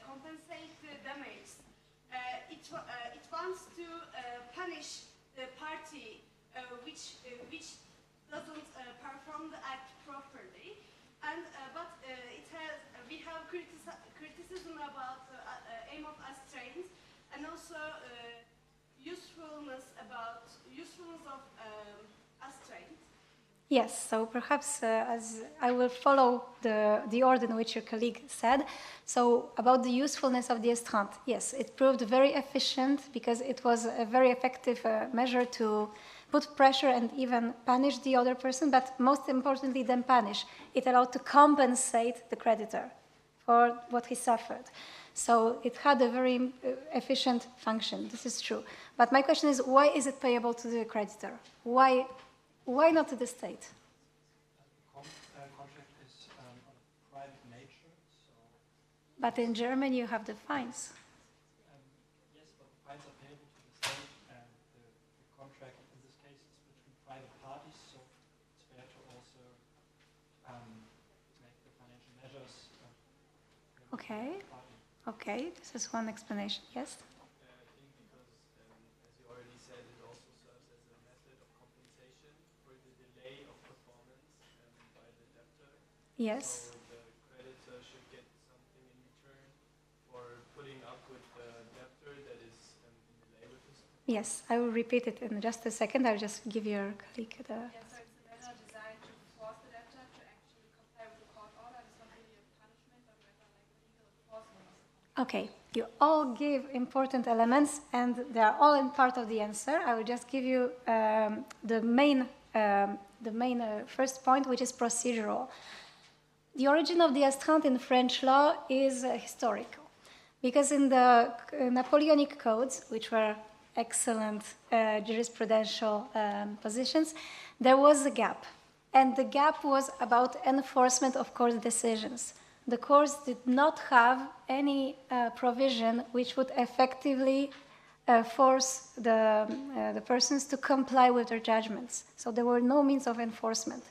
compensate the damage. It wants to punish the party which doesn't perform the act properly, and but we have criticism about the aim of astreinte, and also usefulness of astreinte. Yes, so perhaps as I will follow the order in which your colleague said. So about the usefulness of the astreinte, yes, it proved very efficient because it was a very effective measure to put pressure and even punish the other person, but most importantly than punish, it allowed to compensate the creditor for what he suffered. So it had a very efficient function, this is true. But my question is, why is it payable to the creditor? Why not to the state? The contract is of private nature, so... But in Germany you have the fines. Yes, but the fines are payable to the state, and the contract in this case is between private parties, so it's fair to also make the financial measures Okay. Okay, this is one explanation. Yes? I think because, as you already said, it also serves as a method of compensation for the delay of performance by the debtor. Yes. So the creditor should get something in return for putting up with the debtor that is in delay Yes, I will repeat it in just a second. I'll just give your colleague the... Yeah, so it's a measure designed to force the debtor to actually comply with the court order. It's not really a punishment, but rather like a legal enforcement of the contract. Okay, you all give important elements, and they are all in part of the answer. I will just give you the main first point, which is procedural. The origin of the astreinte in French law is historical, because in the Napoleonic codes, which were excellent jurisprudential positions, there was a gap. And the gap was about enforcement of court decisions. The courts did not have any provision which would effectively force the persons to comply with their judgments. So there were no means of enforcement.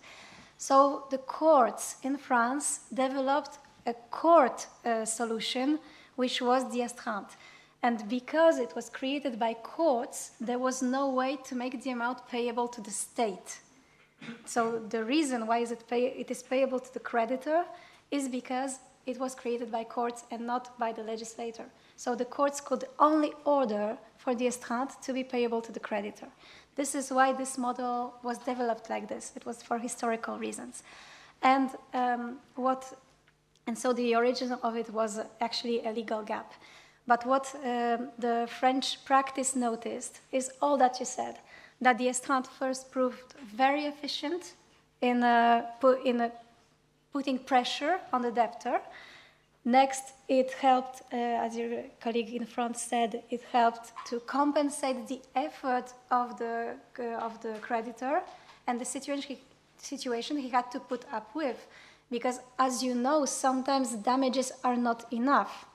So the courts in France developed a court solution, which was the astreinte. And because it was created by courts, there was no way to make the amount payable to the state. So the reason why it is payable to the creditor is because it was created by courts and not by the legislator. So the courts could only order for the astreinte to be payable to the creditor. This is why this model was developed like this. It was for historical reasons. And so the origin of it was actually a legal gap. But what the French practice noticed is all that you said, that the astreinte first proved very efficient in putting pressure on the debtor. Next, it helped, as your colleague in front said, it helped to compensate the effort of the creditor and the situation he had to put up with. Because, as you know, sometimes damages are not enough.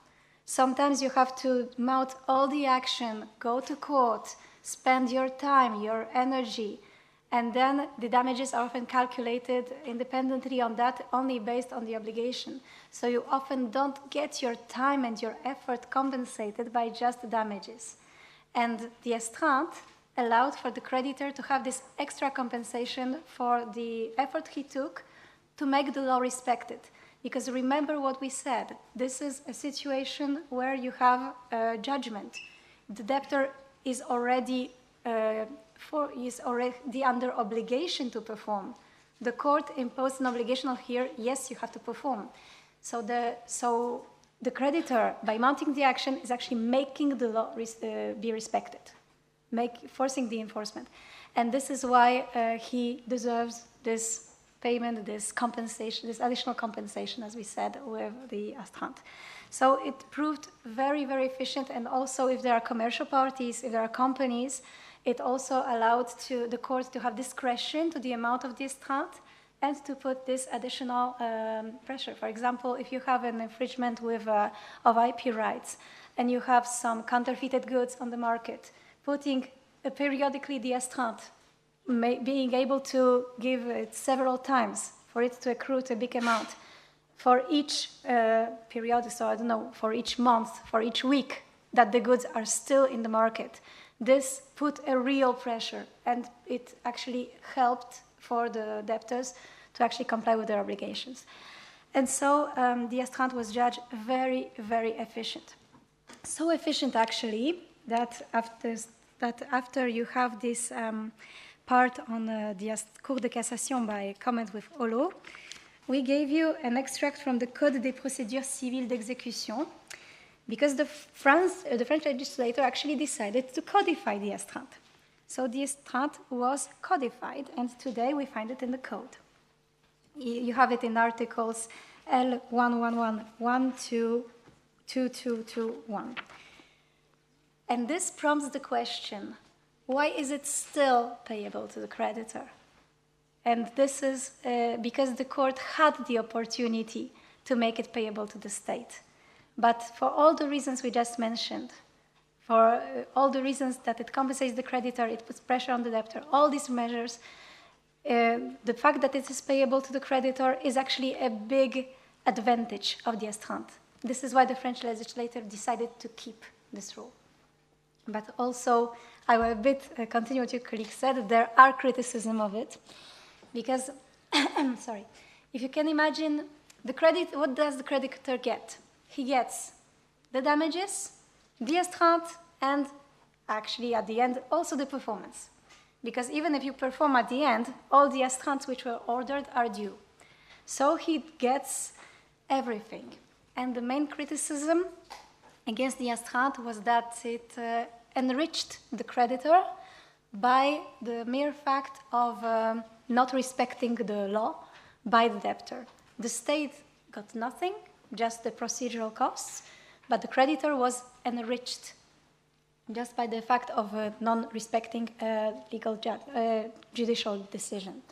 Sometimes you have to mount all the action, go to court, spend your time, your energy, and then the damages are often calculated independently on that, only based on the obligation. So you often don't get your time and your effort compensated by just the damages. And the astreinte allowed for the creditor to have this extra compensation for the effort he took to make the law respected. Because remember what we said, this is a situation where you have a judgment. The debtor is already under obligation to perform. The court imposed an obligation of here, yes, you have to perform. So the creditor, by mounting the action, is actually making the law be respected, forcing the enforcement. And this is why he deserves this payment, this compensation, this additional compensation, as we said, with the astreinte. So it proved very, very efficient. And also, if there are commercial parties, if there are companies, it also allowed the courts to have discretion to the amount of the astreinte and to put this additional pressure. For example, if you have an infringement of IP rights and you have some counterfeited goods on the market, putting periodically the astreinte, being able to give it several times for it to accrue to a big amount for each period, so I don't know, for each month, for each week that the goods are still in the market. This put a real pressure, and it actually helped for the debtors to actually comply with their obligations. And so the astreinte was judged very, very efficient. So efficient, actually, that after you have this part on the Cour de Cassation by comment with Holo, we gave you an extract from the Code des procédures civiles d'exécution, because the French legislator actually decided to codify the astreinte. So the astreinte was codified, and today we find it in the code. You have it in articles L1111 to 2221. And this prompts the question, why is it still payable to the creditor? And this is because the court had the opportunity to make it payable to the state. But for all the reasons we just mentioned, for all the reasons that it compensates the creditor, it puts pressure on the debtor, all these measures, the fact that it is payable to the creditor is actually a big advantage of the astreinte. This is why the French legislature decided to keep this rule. But also, I will a bit continue what your colleague said, there are criticism of it, because, sorry, if you can imagine, what does the creditor get? He gets the damages, the astreinte, and actually at the end also the performance. Because even if you perform at the end, all the astreintes which were ordered are due. So he gets everything. And the main criticism against the astreinte was that it enriched the creditor by the mere fact of not respecting the law by the debtor. The state got nothing, just the procedural costs, but the creditor was enriched just by the fact of non-respecting judicial decision.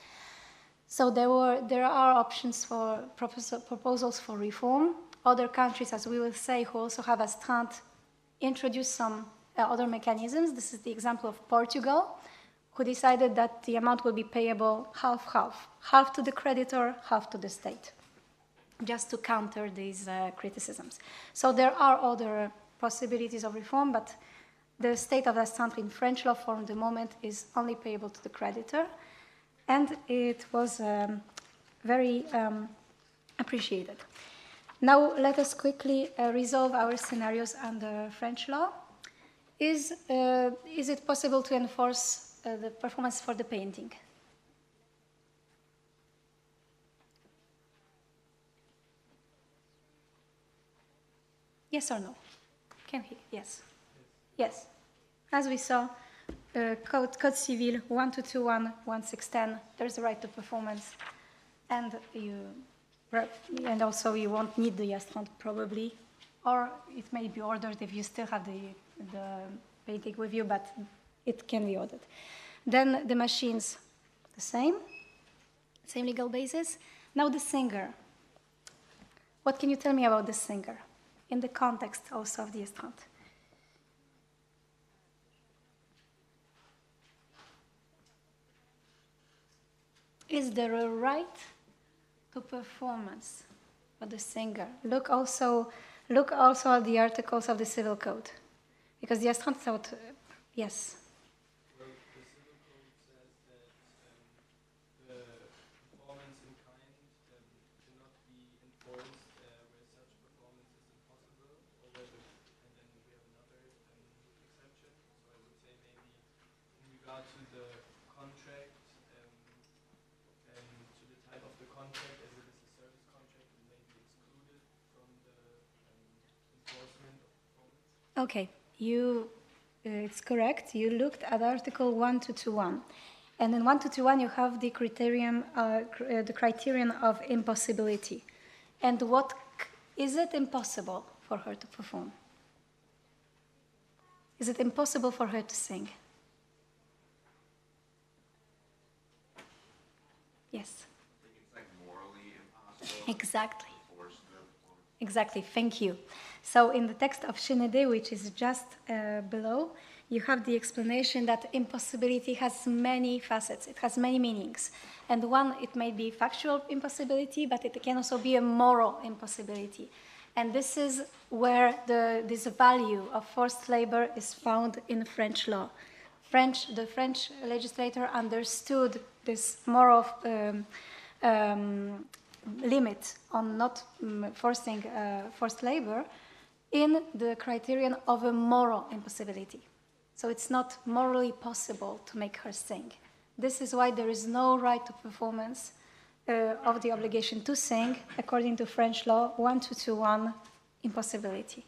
So there are options for proposals for reform. Other countries, as we will say, who also have astreinte, introduce some other mechanisms. This is the example of Portugal, who decided that the amount will be payable half to the creditor, half to the state, just to counter these criticisms. So there are other possibilities of reform, but the state of astreinte in French law for the moment is only payable to the creditor, and it was very appreciated. Now let us quickly resolve our scenarios under French law. Is it possible to enforce the performance for the painting? Yes or no? Can he? Yes. Yes. As we saw, Code Civil 1221, 1610, there's a right to performance, and also you won't need the astreinte probably, or it may be ordered if you still have the painting with you, but it can be ordered. Then the machines, the same legal basis. Now the singer. What can you tell me about the singer in the context also of the astreinte? Is there a right to performance for the singer? Look also at the articles of the Civil Code, because the astreinte thought, yes. Well, the Civil Code says that the performance in kind cannot be enforced where such performance is impossible, or whether, and then we have another exception. So I would say maybe in regard to the contract. To the type of the contract, as it is a service contract, it may be excluded from the enforcement of performance. Okay, it's correct. You looked at Article 1221, and in 1221 you have the criterion of impossibility. And is it impossible for her to perform? Is it impossible for her to sing? Yes. I think it's like morally impossible. Exactly. To force the performance. Exactly, thank you. So in the text of Shinede, which is just below, you have the explanation that impossibility has many facets. It has many meanings. And one, it may be factual impossibility, but it can also be a moral impossibility. And this is where this value of forced labor is found in French law. The French legislator understood this moral limit on not forcing forced labor in the criterion of a moral impossibility. So it's not morally possible to make her sing. This is why there is no right to performance of the obligation to sing according to French law 1221, impossibility.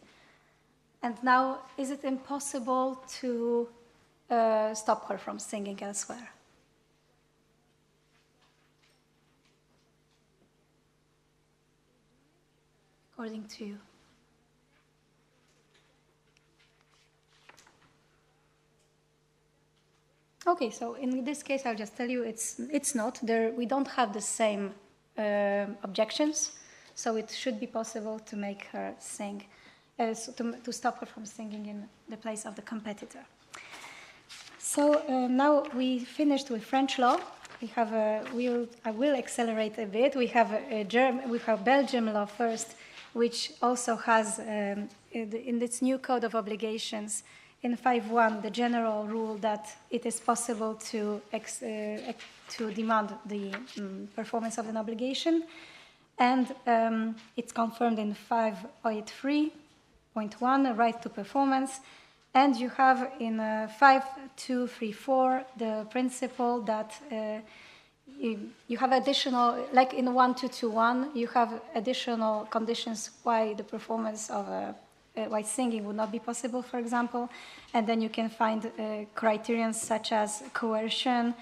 And now, is it impossible to stop her from singing elsewhere? According to you. Okay, so in this case, I'll just tell you it's not. We don't have the same objections, so it should be possible to make her sing, to stop her from singing in the place of the competitor. So now we finished with French law. I will accelerate a bit. We have Belgium law first, which also has in its new code of obligations in 5.1 the general rule that it is possible to demand the performance of an obligation, and it's confirmed in 5.3.1 a right to performance. And you have in 5234 the principle that you have additional, like in 1221, you have additional conditions why the performance of why singing would not be possible, for example, and then you can find criterions such as coercion,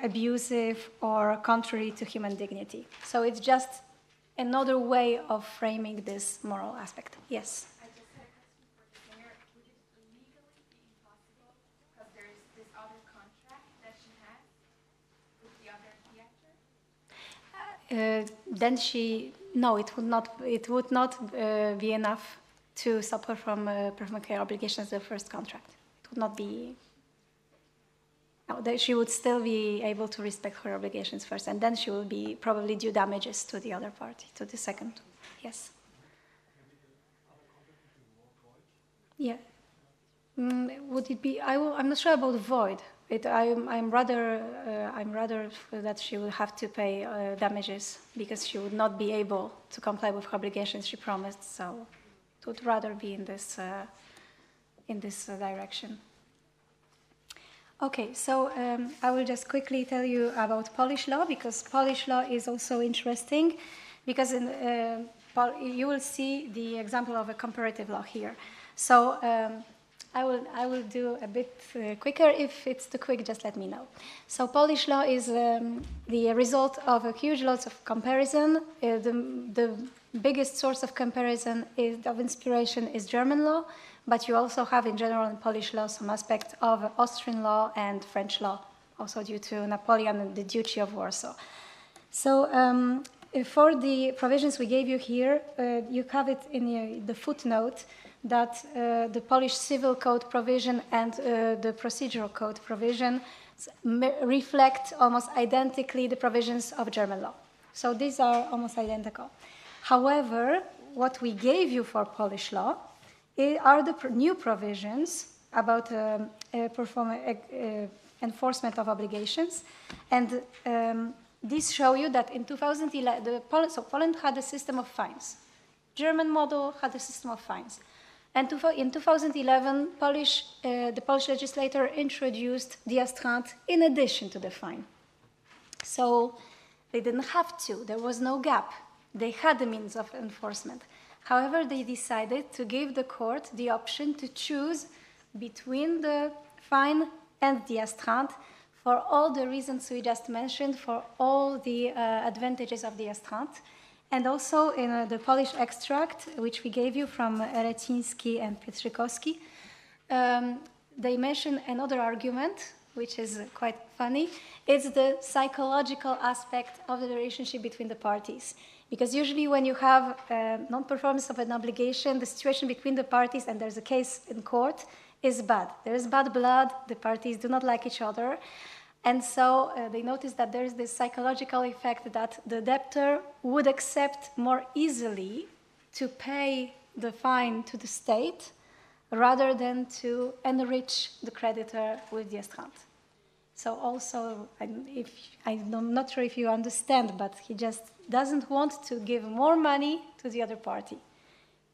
abusive, or contrary to human dignity. So it's just another way of framing this moral aspect. Yes? I just had a question for the singer. Would it legally be impossible because there is this other contract that she has with the other theater? Then it would not be enough to stop her from performing her obligations the first contract. It would not be. No, she would still be able to respect her obligations first, and then she will be probably due damages to the other party, to the second. Yes. Yeah. Would it be? I'm not sure about void. I'm rather that she will have to pay damages because she would not be able to comply with her obligations she promised. So it would rather be in this direction. Okay, so I will just quickly tell you about Polish law because Polish law is also interesting because you will see the example of a comparative law here. So I will do a bit quicker. If it's too quick, just let me know. So Polish law is the result of a huge lots of comparison. The biggest source of comparison of inspiration is German law, but you also have in general in Polish law some aspect of Austrian law and French law, also due to Napoleon and the Duchy of Warsaw. So for the provisions we gave you here, you have it in the footnote that the Polish civil code provision and the procedural code provision reflect almost identically the provisions of German law. So these are almost identical. However, what we gave you for Polish law are the new provisions about enforcement of obligations. And these show you that in 2011, Poland had a system of fines. German model had a system of fines. And in 2011, the Polish legislator introduced the astreinte in addition to the fine. So they didn't have to. There was no gap. They had the means of enforcement. However, they decided to give the court the option to choose between the fine and the astreinte for all the reasons we just mentioned, for all the advantages of the astreinte. And also in the Polish extract, which we gave you from Reciński and Pietrzykowski, they mention another argument, which is quite funny. It's the psychological aspect of the relationship between the parties. Because usually when you have non-performance of an obligation, the situation between the parties, and there's a case in court, is bad. There is bad blood, the parties do not like each other. And so they notice that there is this psychological effect that the debtor would accept more easily to pay the fine to the state rather than to enrich the creditor with the astreinte. So also, I'm not sure if you understand, but he just doesn't want to give more money to the other party.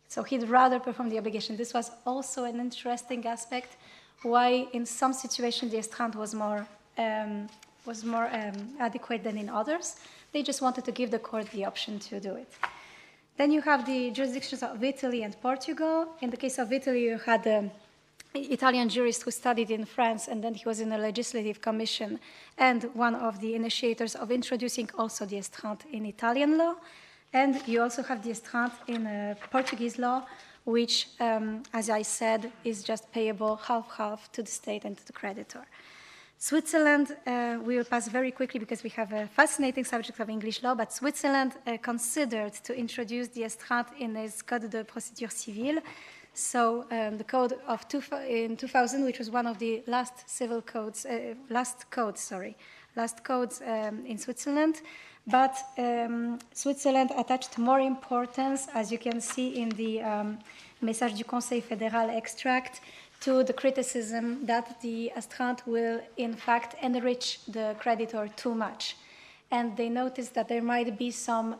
So he'd rather perform the obligation. This was also an interesting aspect why in some situations the astreinte was more adequate than in others. They just wanted to give the court the option to do it. Then you have the jurisdictions of Italy and Portugal. In the case of Italy, you had an Italian jurist who studied in France, and then he was in a legislative commission, and one of the initiators of introducing also the astreinte in Italian law. And you also have the astreinte in Portuguese law, which, as I said, is just payable half-half to the state and to the creditor. Switzerland, we will pass very quickly because we have a fascinating subject of English law, but Switzerland considered to introduce the astreinte in its Code de procédure civile. So the code of in 2000, which was one of the last civil codes, last codes in Switzerland, but Switzerland attached more importance, as you can see in the Message du Conseil fédéral extract, to the criticism that the astreinte will, in fact, enrich the creditor too much. And they noticed that there might be some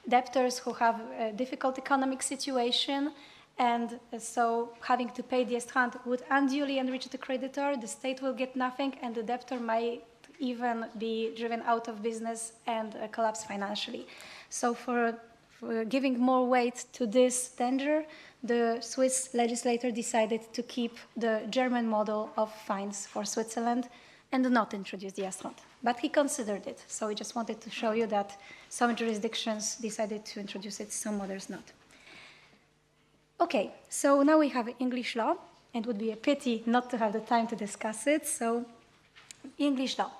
debtors who have a difficult economic situation, and so having to pay the estrade would unduly enrich the creditor, the state will get nothing, and the debtor might even be driven out of business and collapse financially. So for giving more weight to this danger, the Swiss legislator decided to keep the German model of fines for Switzerland and not introduce the estrade. But he considered it, so we just wanted to show you that some jurisdictions decided to introduce it, some others not. Okay, so now we have English law, and it would be a pity not to have the time to discuss it. So, English law.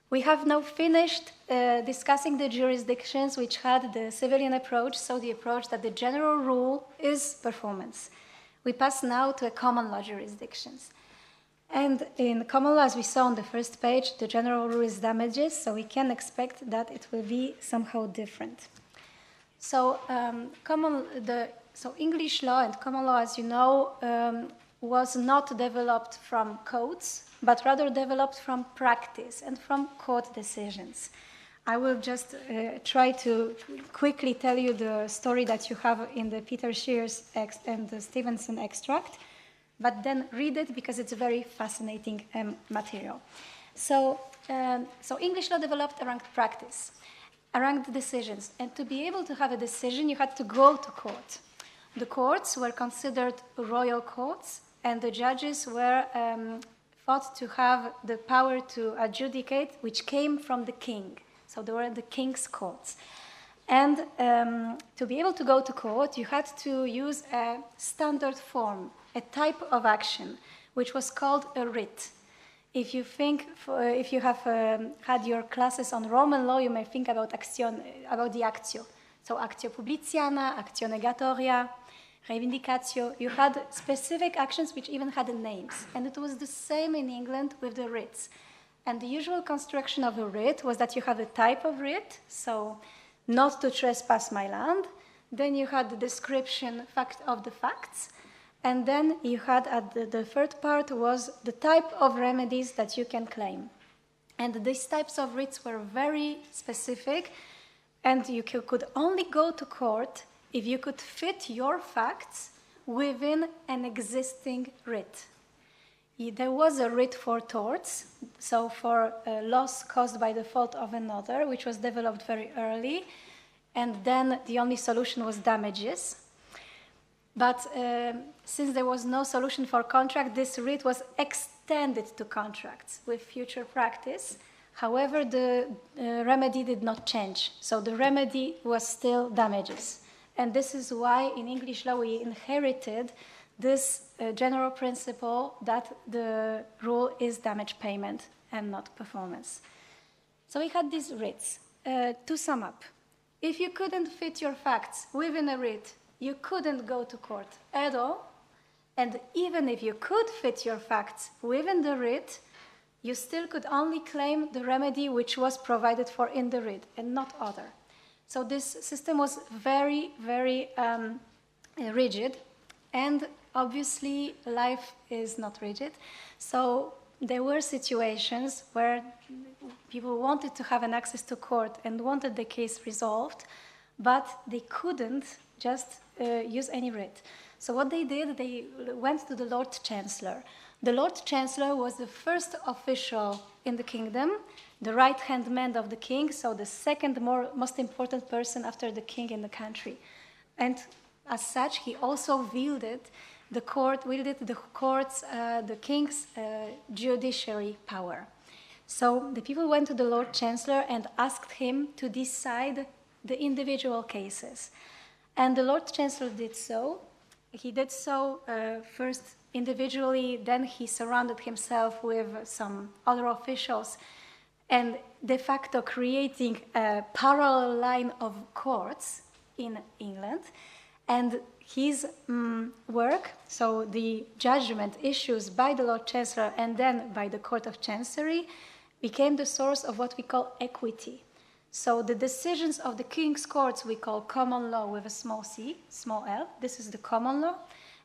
We have now finished discussing the jurisdictions which had the civilian approach, so the approach that the general rule is performance. We pass now to a common law jurisdictions. And in common law, as we saw on the first page, the general rule is damages, so we can expect that it will be somehow different. So, English law and common law, as you know, was not developed from codes, but rather developed from practice and from court decisions. I will just try to quickly tell you the story that you have in the Peter Shears and the Stevenson extract, but then read it because it's a very fascinating material. So English law developed around practice, around decisions, and to be able to have a decision, you had to go to court. The courts were considered royal courts, and the judges were thought to have the power to adjudicate, which came from the king. So they were the king's courts. And to be able to go to court, you had to use a standard form, a type of action, which was called a writ. If you have had your classes on Roman law, you may think about the actio. So actio publiciana, actio negatoria, reivindicatio. You had specific actions which even had names. And it was the same in England with the writs. And the usual construction of a writ was that you have a type of writ, so not to trespass my land. Then you had the description of the facts. And then you had the third part was the type of remedies that you can claim. And these types of writs were very specific, and you could only go to court if you could fit your facts within an existing writ. There was a writ for torts, so for loss caused by the fault of another, which was developed very early, and then the only solution was damages. But since there was no solution for contract, this writ was extended to contracts with future practice. However, the remedy did not change. So the remedy was still damages. And this is why in English law we inherited this general principle that the rule is damage payment and not performance. So we had these writs. To sum up, if you couldn't fit your facts within a writ, you couldn't go to court at all. And even if you could fit your facts within the writ, you still could only claim the remedy which was provided for in the writ and not other. So this system was very, very rigid, and obviously life is not rigid. So there were situations where people wanted to have an access to court and wanted the case resolved, but they couldn't just use any writ. So what they did, they went to the Lord Chancellor. The Lord Chancellor was the first official in the kingdom, the right-hand man of the king, so the second most important person after the king in the country. And as such, he also wielded the king's judiciary power. So the people went to the Lord Chancellor and asked him to decide the individual cases. And the Lord Chancellor did so. He did so first individually, then he surrounded himself with some other officials, and de facto creating a parallel line of courts in England. And his work, so the judgment issues by the Lord Chancellor and then by the Court of Chancery, became the source of what we call equity. So the decisions of the king's courts we call common law with a small c, small l. This is the common law,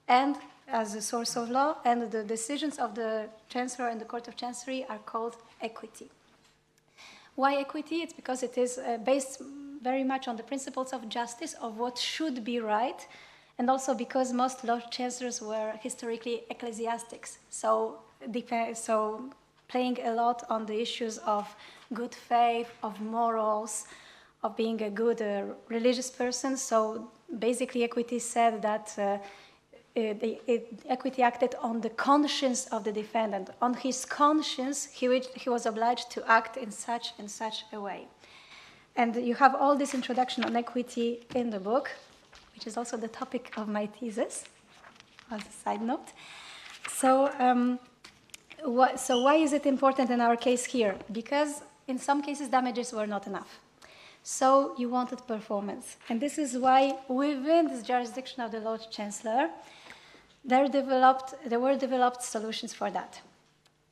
and as a source of law, and the decisions of the Chancellor and the Court of Chancery are called equity. Why equity? It's because it is based very much on the principles of justice, of what should be right, and also because most law chancellors were historically ecclesiastics, so playing a lot on the issues of good faith, of morals, of being a good religious person. So basically, equity said that equity acted on the conscience of the defendant. On his conscience, he was obliged to act in such and such a way. And you have all this introduction on equity in the book, which is also the topic of my thesis, as a side note. So why is it important in our case here? Because in some cases, damages were not enough. So you wanted performance. And this is why within this jurisdiction of the Lord Chancellor, there were developed solutions for that.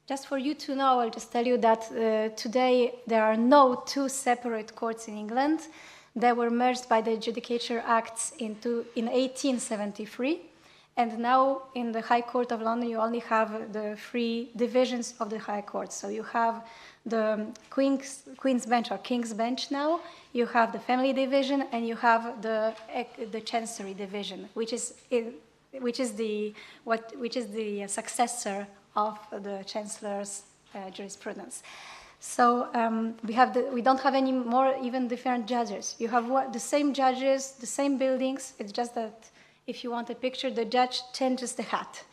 Just for you to know, I'll just tell you that today there are no two separate courts in England. They were merged by the Judicature Acts in 1873. And now in the High Court of London, you only have the three divisions of the High Court. So you have the Queen's Bench or King's Bench now, you have the Family Division, and you have the Chancery Division, which is the successor of the Chancellor's jurisprudence. So we don't have any more even different judges. You have the same judges, the same buildings. It's just that if you want a picture, the judge changes the hat.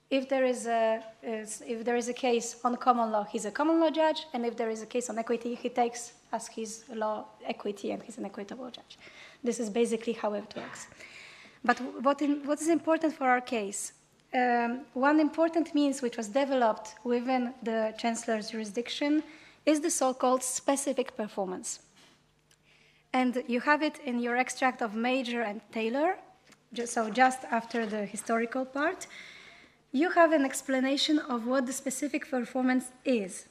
If there is a case on common law, he's a common law judge, and if there is a case on equity, he takes as his law equity, and he's an equitable judge. This is basically how it works. But what is important for our case? One important means which was developed within the Chancellor's jurisdiction is the so-called specific performance. And you have it in your extract of Major and Taylor, so just after the historical part. You have an explanation of what the specific performance is.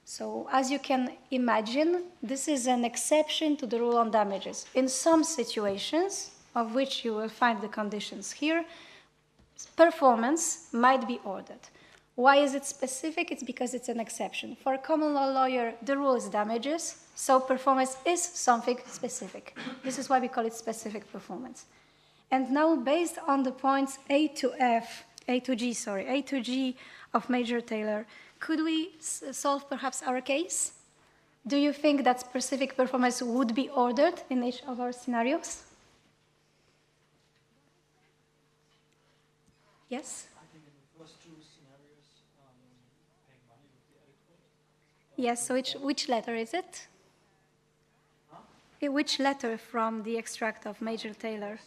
So as you can imagine, this is an exception to the rule on damages. In some situations, of which you will find the conditions here, performance might be ordered. Why is it specific? It's because it's an exception. For a common law lawyer, the rule is damages, so performance is something specific. This is why we call it specific performance. And now, based on the points A to G of Major Taylor, could we solve perhaps our case? Do you think that specific performance would be ordered in each of our scenarios? Yes? I think in the first two scenarios, paying money would be adequate. Yes, so which letter is it? Which letter from the extract of Major Taylor?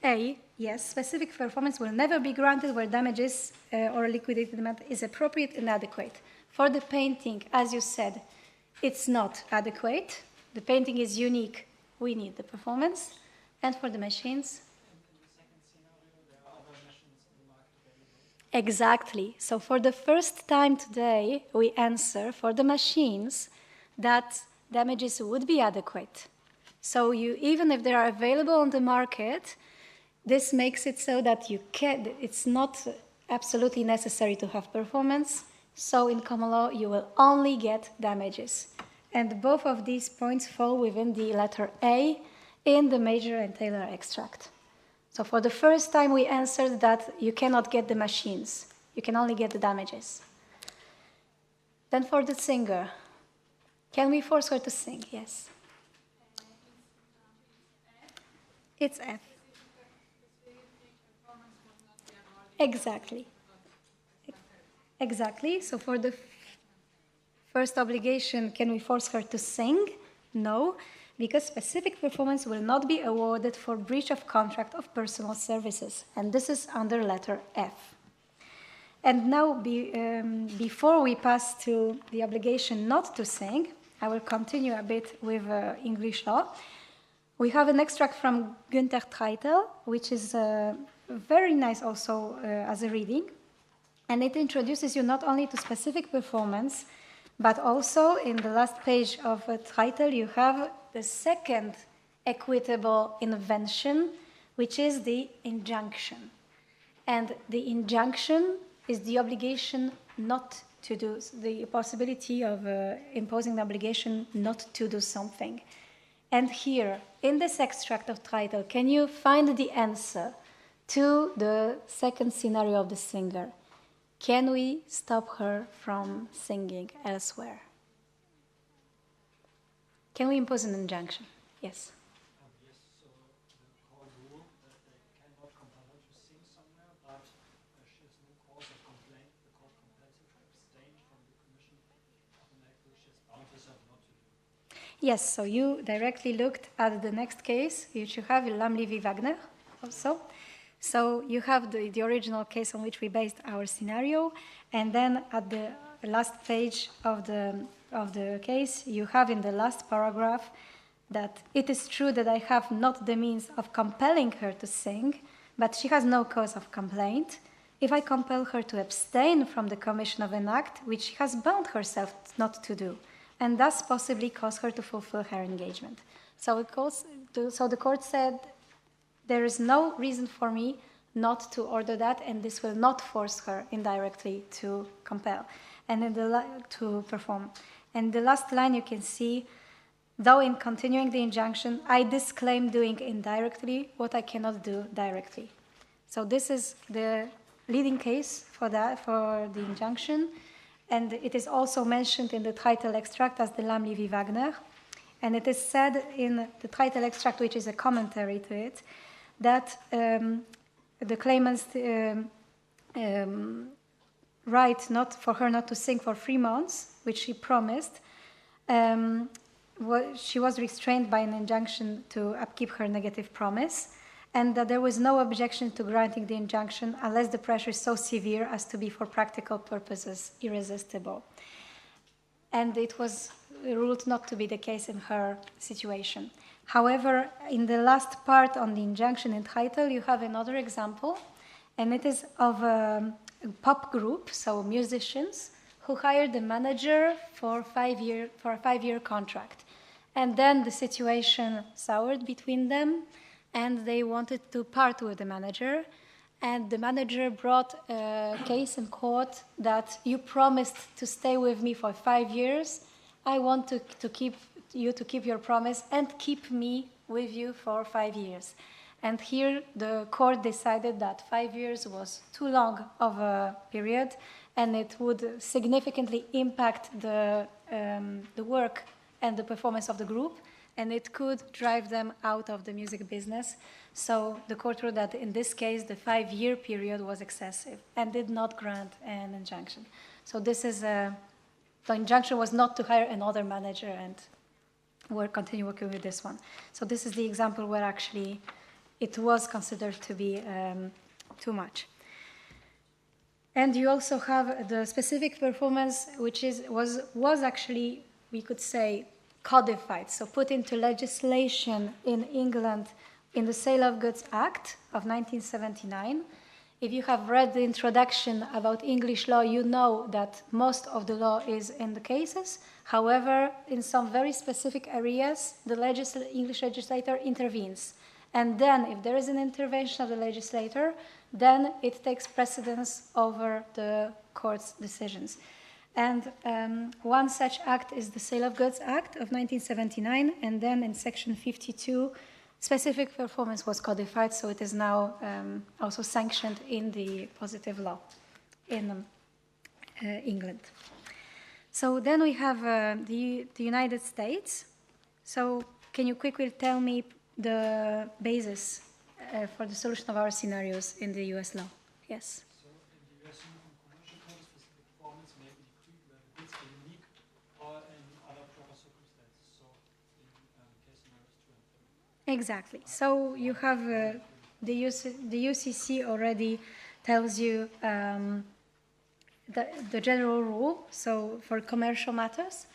A, yes, specific performance will never be granted where damages or liquidated amount is appropriate and adequate. For the painting, as you said, it's not adequate. The painting is unique. We need the performance. And for the machines? In the second scenario, there are other machines in the market available. Exactly. So for the first time today, we answer for the machines that damages would be adequate. So even if they are available on the market, this makes it so that it's not absolutely necessary to have performance. So in common law, you will only get damages. And both of these points fall within the letter A in the Major and Taylor extract. So for the first time, we answered that you cannot get the machines. You can only get the damages. Then for the singer, can we force her to sing? Yes. It's F. Exactly. Exactly. So for the first obligation, can we force her to sing? No, because specific performance will not be awarded for breach of contract of personal services. And this is under letter F. And now, before we pass to the obligation not to sing, I will continue a bit with English law. We have an extract from Günther Treitel, which is very nice also as a reading. And it introduces you not only to specific performance, but also in the last page of Treitel, you have the second equitable invention, which is the injunction. And the injunction is the obligation not to do, the possibility of imposing the obligation not to do something. And here, in this extract of title, can you find the answer to the second scenario of the singer? Can we stop her from singing elsewhere? Can we impose an injunction? Yes. Yes, so the court rule that they cannot compel her to sing somewhere, but she has no cause of complaint. The court compels her to abstain from the commission of an act which she has bound herself not to do. Yes, so you directly looked at the next case, which you have, Lamley v. Wagner also. So you have the original case on which we based our scenario, and then at the last page of the case, you have in the last paragraph that it is true that I have not the means of compelling her to sing, but she has no cause of complaint if I compel her to abstain from the commission of an act which she has bound herself not to do, and thus possibly cause her to fulfill her engagement. So the court said, there is no reason for me not to order that, and this will not force her indirectly to compel and to perform. And the last line you can see, though in continuing the injunction, I disclaim doing indirectly what I cannot do directly. So this is the leading case for the injunction, and it is also mentioned in the title extract as the Lamley v. Wagner. And it is said in the title extract, which is a commentary to it, that the claimant's right not for her not to sing for 3 months, which she promised, she was restrained by an injunction to upkeep her negative promise, and that there was no objection to granting the injunction unless the pressure is so severe as to be for practical purposes irresistible. And it was ruled not to be the case in her situation. However, in the last part on the injunction in title, you have another example, and it is of a pop group, so musicians, who hired the manager for a 5-year contract. And then the situation soured between them, and they wanted to part with the manager. And the manager brought a case in court that you promised to stay with me for 5 years. I want to keep your promise and keep me with you for 5 years. And here the court decided that 5 years was too long of a period, and it would significantly impact the work and the performance of the group, and it could drive them out of the music business. So the court ruled that in this case, the 5-year period was excessive and did not grant an injunction. So this is the injunction was not to hire another manager, and we'll continue working with this one. So this is the example where actually it was considered to be too much. And you also have the specific performance, which was actually, we could say, codified, so put into legislation in England in the Sale of Goods Act of 1979. If you have read the introduction about English law, you know that most of the law is in the cases. However, in some very specific areas, the English legislator intervenes. And then, if there is an intervention of the legislator, then it takes precedence over the court's decisions. And one such act is the Sale of Goods Act of 1979, and then in Section 52, specific performance was codified, so it is now also sanctioned in the positive law in England. So then we have the United States. So can you quickly tell me the basis for the solution of our scenarios in the US law? Yes. So in the US Uniform Commercial Code, specific performance may be decreed where the goods are unique or in other proper circumstances. So in case scenarios 2 and 3. Exactly. So you have the UCC already tells you the general rule, so for commercial matters.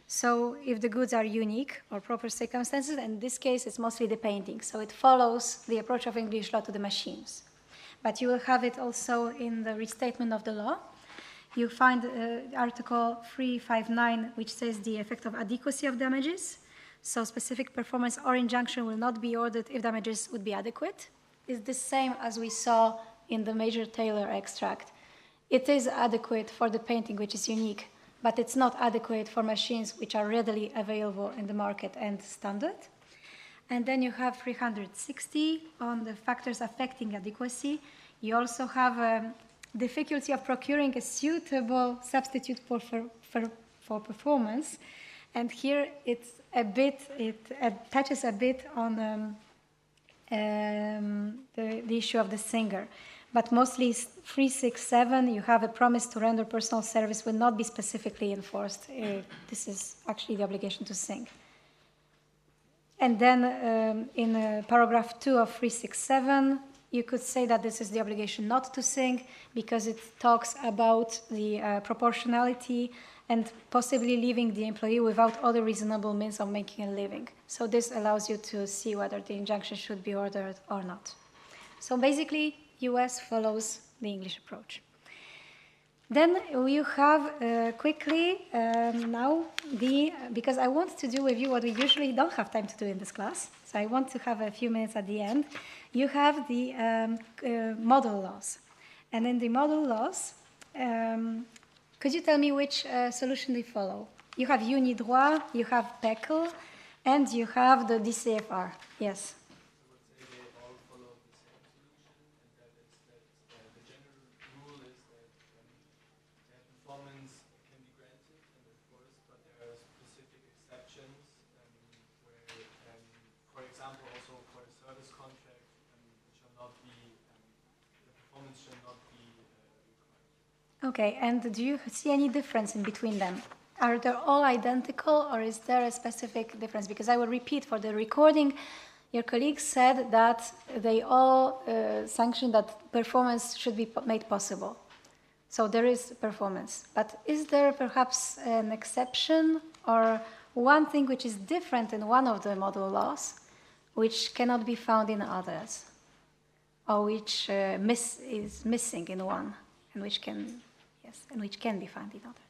So if the goods are unique or proper circumstances, in this case it's mostly the painting, so it follows the approach of English law to the machines. But you will have it also in the restatement of the law. You find Article 359, which says the effect of adequacy of damages. So specific performance or injunction will not be ordered if damages would be adequate. It's the same as we saw in the Major Taylor extract. It is adequate for the painting, which is unique, but it's not adequate for machines which are readily available in the market and standard. And then you have 360 on the factors affecting adequacy. You also have difficulty of procuring a suitable substitute for performance. And here it touches a bit on the issue of the singer. But mostly 367, you have a promise to render personal service will not be specifically enforced. This is actually the obligation to sing. And then in paragraph 2 of 367, you could say that this is the obligation not to sing because it talks about the proportionality and possibly leaving the employee without other reasonable means of making a living. So this allows you to see whether the injunction should be ordered or not. So basically, US follows the English approach. Then you have quickly now because I want to do with you what we usually don't have time to do in this class, so I want to have a few minutes at the end. You have the model laws. And in the model laws, could you tell me which solution they follow? You have Unidroit, you have PECL, and you have the DCFR. Yes. I would say they all follow the same solution, and that is that the general rule is that performance can be granted and enforced, but there are specific exceptions where, for example, also for a service contract, the performance shall not be required. Okay, and do you see any difference in between them? Are they all identical, or is there a specific difference? Because I will repeat for the recording, your colleagues said that they all sanctioned that performance should be made possible. So there is performance. But is there perhaps an exception or one thing which is different in one of the model laws, which cannot be found in others, or which is missing in one, and which can be found in others?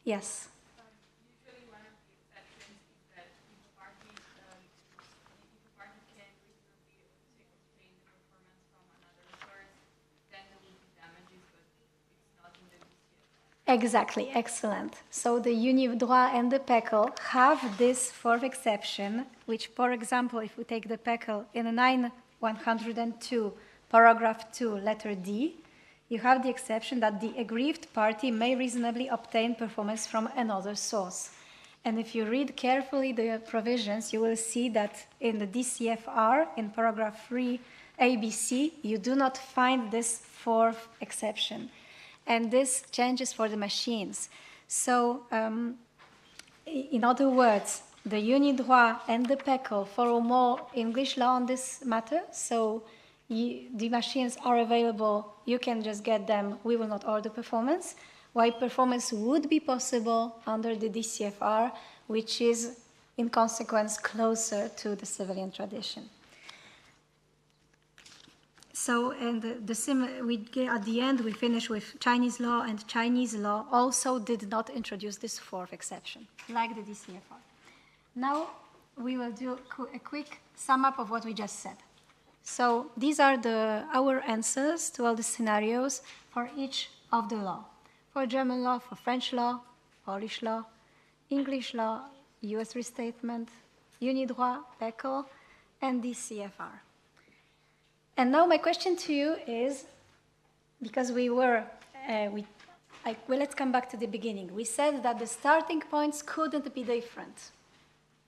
Yes. Usually one of the exceptions is that if a party can reasonably obtain the performance from another source, then there will be damages, but it's not in the DCFR. Exactly, excellent. So the Unidroit and the PECL have this fourth exception, which, for example, if we take the PECL in 9102, paragraph 2, letter D, you have the exception that the aggrieved party may reasonably obtain performance from another source. And if you read carefully the provisions, you will see that in the DCFR, in paragraph 3, ABC, you do not find this fourth exception. And this changes for the machines. So, in other words, the Unidroit and the PECL follow more English law on this matter. So, the machines are available, you can just get them, we will not order performance. Why performance would be possible under the DCFR, which is in consequence closer to the civilian tradition. So, and at the end we finish with Chinese law, and Chinese law also did not introduce this fourth exception, like the DCFR. Now we will do a quick sum up of what we just said. So these are our answers to all the scenarios for each of the law. For German law, for French law, Polish law, English law, US restatement, Unidroit, PECL, and DCFR. And now my question to you is, because let's come back to the beginning. We said that the starting points couldn't be different.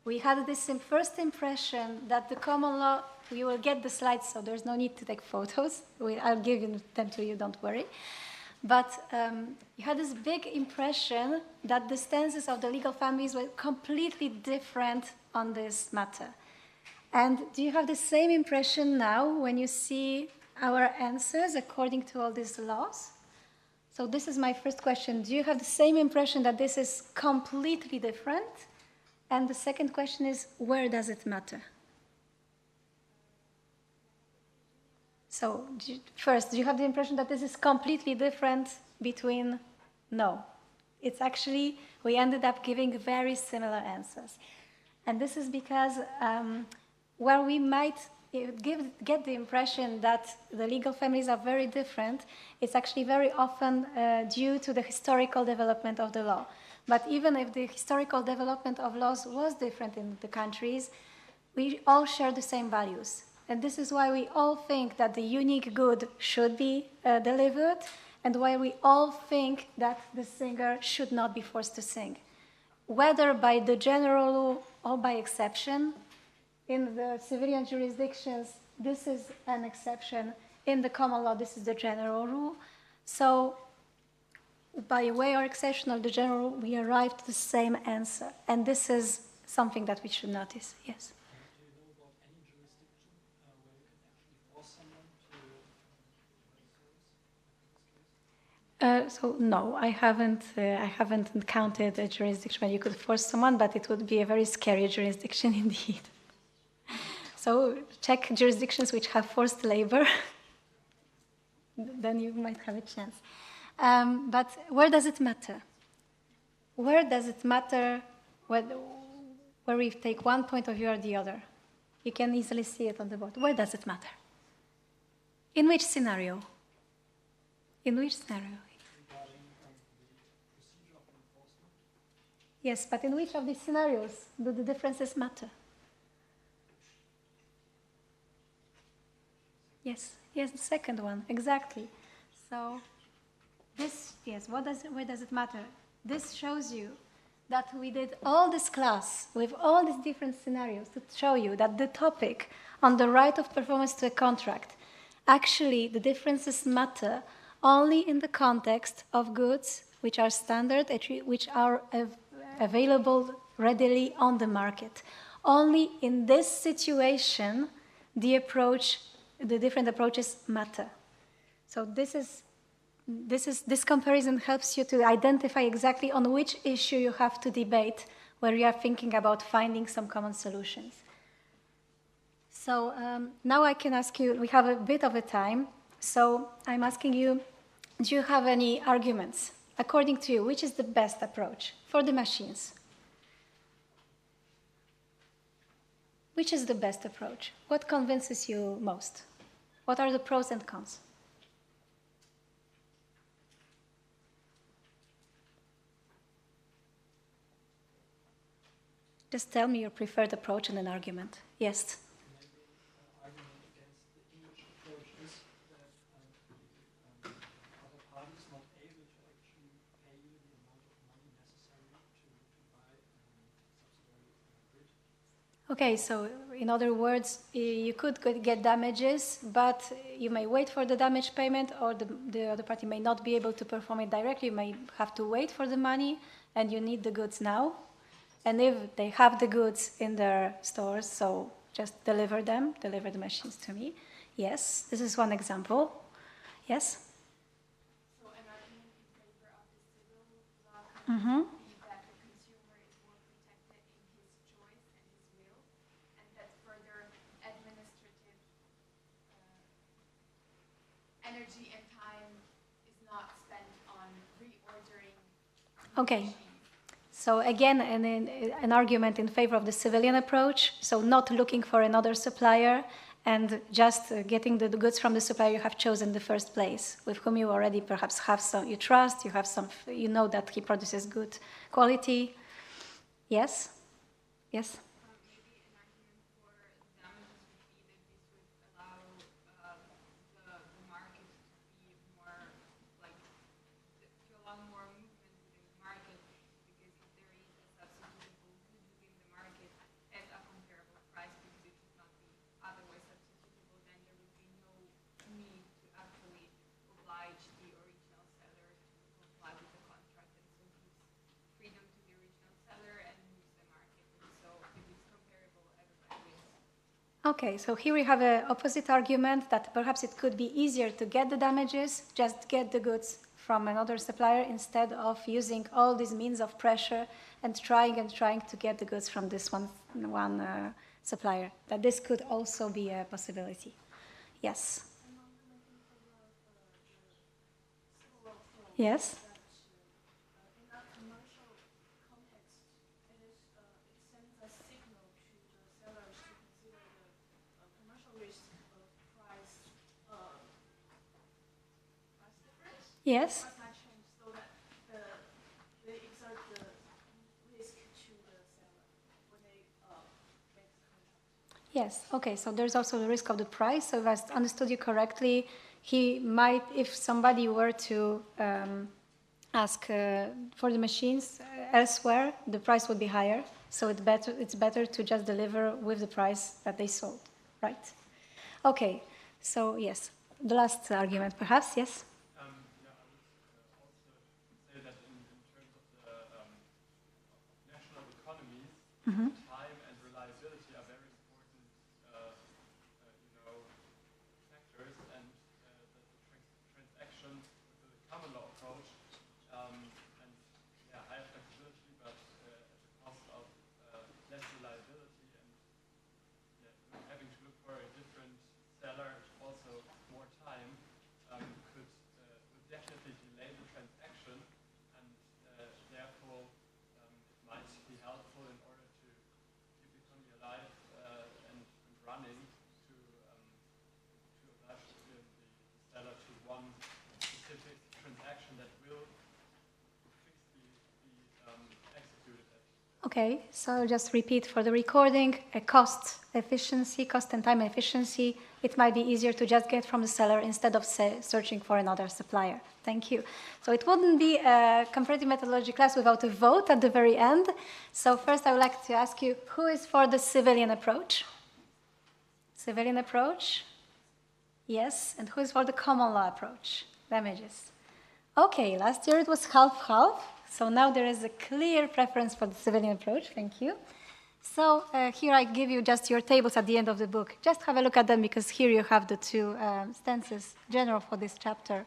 We had this first impression that the common law, you will get the slides, so there's no need to take photos. I'll give them to you, don't worry. But you had this big impression that the stances of the legal families were completely different on this matter. And do you have the same impression now when you see our answers according to all these laws? So this is my first question. Do you have the same impression that this is completely different? And the second question is, where does it matter? So first, do you have the impression that this is completely different between? No. It's actually, we ended up giving very similar answers. And this is because where we might get the impression that the legal families are very different, it's actually very often due to the historical development of the law. But even if the historical development of laws was different in the countries, we all share the same values. And this is why we all think that the unique good should be delivered, and why we all think that the singer should not be forced to sing. Whether by the general law or by exception, in the civilian jurisdictions, this is an exception. In the common law, this is the general rule. So by way or exception of the general rule, we arrived at the same answer. And this is something that we should notice, yes. Do you know about any jurisdiction where you can actually force someone to provide a service? So no, I haven't encountered a jurisdiction where you could force someone, but it would be a very scary jurisdiction indeed. So check jurisdictions which have forced labor, then you might have a chance. But where does it matter? Where does it matter where we take one point of view or the other? You can easily see it on the board. Where does it matter? In which scenario? In which scenario? Regarding the procedure of enforcement? Yes, but in which of these scenarios do the differences matter? Yes, the second one, exactly. So this, yes, where does it matter? This shows you that we did all this class with all these different scenarios to show you that the topic on the right of performance to a contract, actually the differences matter only in the context of goods which are standard, which are available readily on the market. Only in this situation, the different approaches matter. So this comparison helps you to identify exactly on which issue you have to debate where you are thinking about finding some common solutions. So now I can ask you, we have a bit of a time, so I'm asking you, do you have any arguments? According to you, which is the best approach for the machines? Which is the best approach? What convinces you most? What are the pros and cons? Just tell me your preferred approach in an argument. Yes? Maybe an argument against the English approach is that the other party is not able to actually pay you the amount of money necessary to buy subsidiary grid. Okay, so in other words, you could get damages, but you may wait for the damage payment, or the other party may not be able to perform it directly. You may have to wait for the money, and you need the goods now. And if they have the goods in their stores, so just deliver the machines to me. Yes, this is one example. Yes? So an argument in favor of the civil law would be that the consumer is more protected in his choice and his will, and that further administrative energy and time is not spent on reordering. Okay. So again, an argument in favor of the civilian approach, so not looking for another supplier and just getting the goods from the supplier you have chosen in the first place, with whom you already perhaps have some, you trust, you know that he produces good quality. Yes? Yes? Maybe an argument for damages would be that this would allow the market to be more, like, to allow more movement within the market, because if there is a substitutable good within the market at a comparable price, because it would not be otherwise substitutable, then there would be no need to actually oblige the original seller to comply with the contract, and so gives freedom to the original seller and moves the market. And so if it's comparable, everybody wins. Okay, so here we have an opposite argument that perhaps it could be easier to get the damages, just get the goods from another supplier instead of using all these means of pressure and trying to get the goods from this one supplier. That this could also be a possibility. Yes? Yes? In that commercial context, it sends a signal to the sellers to consider the commercial risk of price difference. Yes? Price might change so that they exert the risk to the seller when they make the contract. Yes, okay, so there's also the risk of the price. So if I understood you correctly, he might, if somebody were to ask for the machines elsewhere, the price would be higher. So it's better to just deliver with the price that they sold, right? Okay, so yes, the last argument perhaps, yes? Yeah, I would also say that in terms of the national economies, time and reliability are very important, factors, and the transaction with the common law approach, and higher flexibility, but at the cost of less reliability and having to look for a different seller, also more time, would definitely delay the transaction, and therefore it might be helpful in order to keep the economy alive and running to oblige the seller to one specific transaction that will fixedly be executed at. Okay, so I'll just repeat for the recording, a cost and time efficiency. It might be easier to just get from the seller instead of searching for another supplier. Thank you. So it wouldn't be a comparative methodology class without a vote at the very end. So first I would like to ask you, who is for the civilian approach? Civilian approach? Yes. And who is for the common law approach? Damages. Okay, last year it was half-half. So now there is a clear preference for the civilian approach. Thank you. So here I give you just your tables at the end of the book. Just have a look at them, because here you have the two stances, general for this chapter,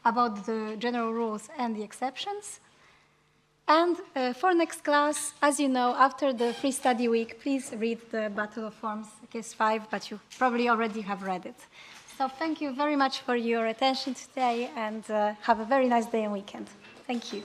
about the general rules and the exceptions. And for next class, as you know, after the free study week, please read the Battle of Forms, case 5, but you probably already have read it. So thank you very much for your attention today, and have a very nice day and weekend. Thank you.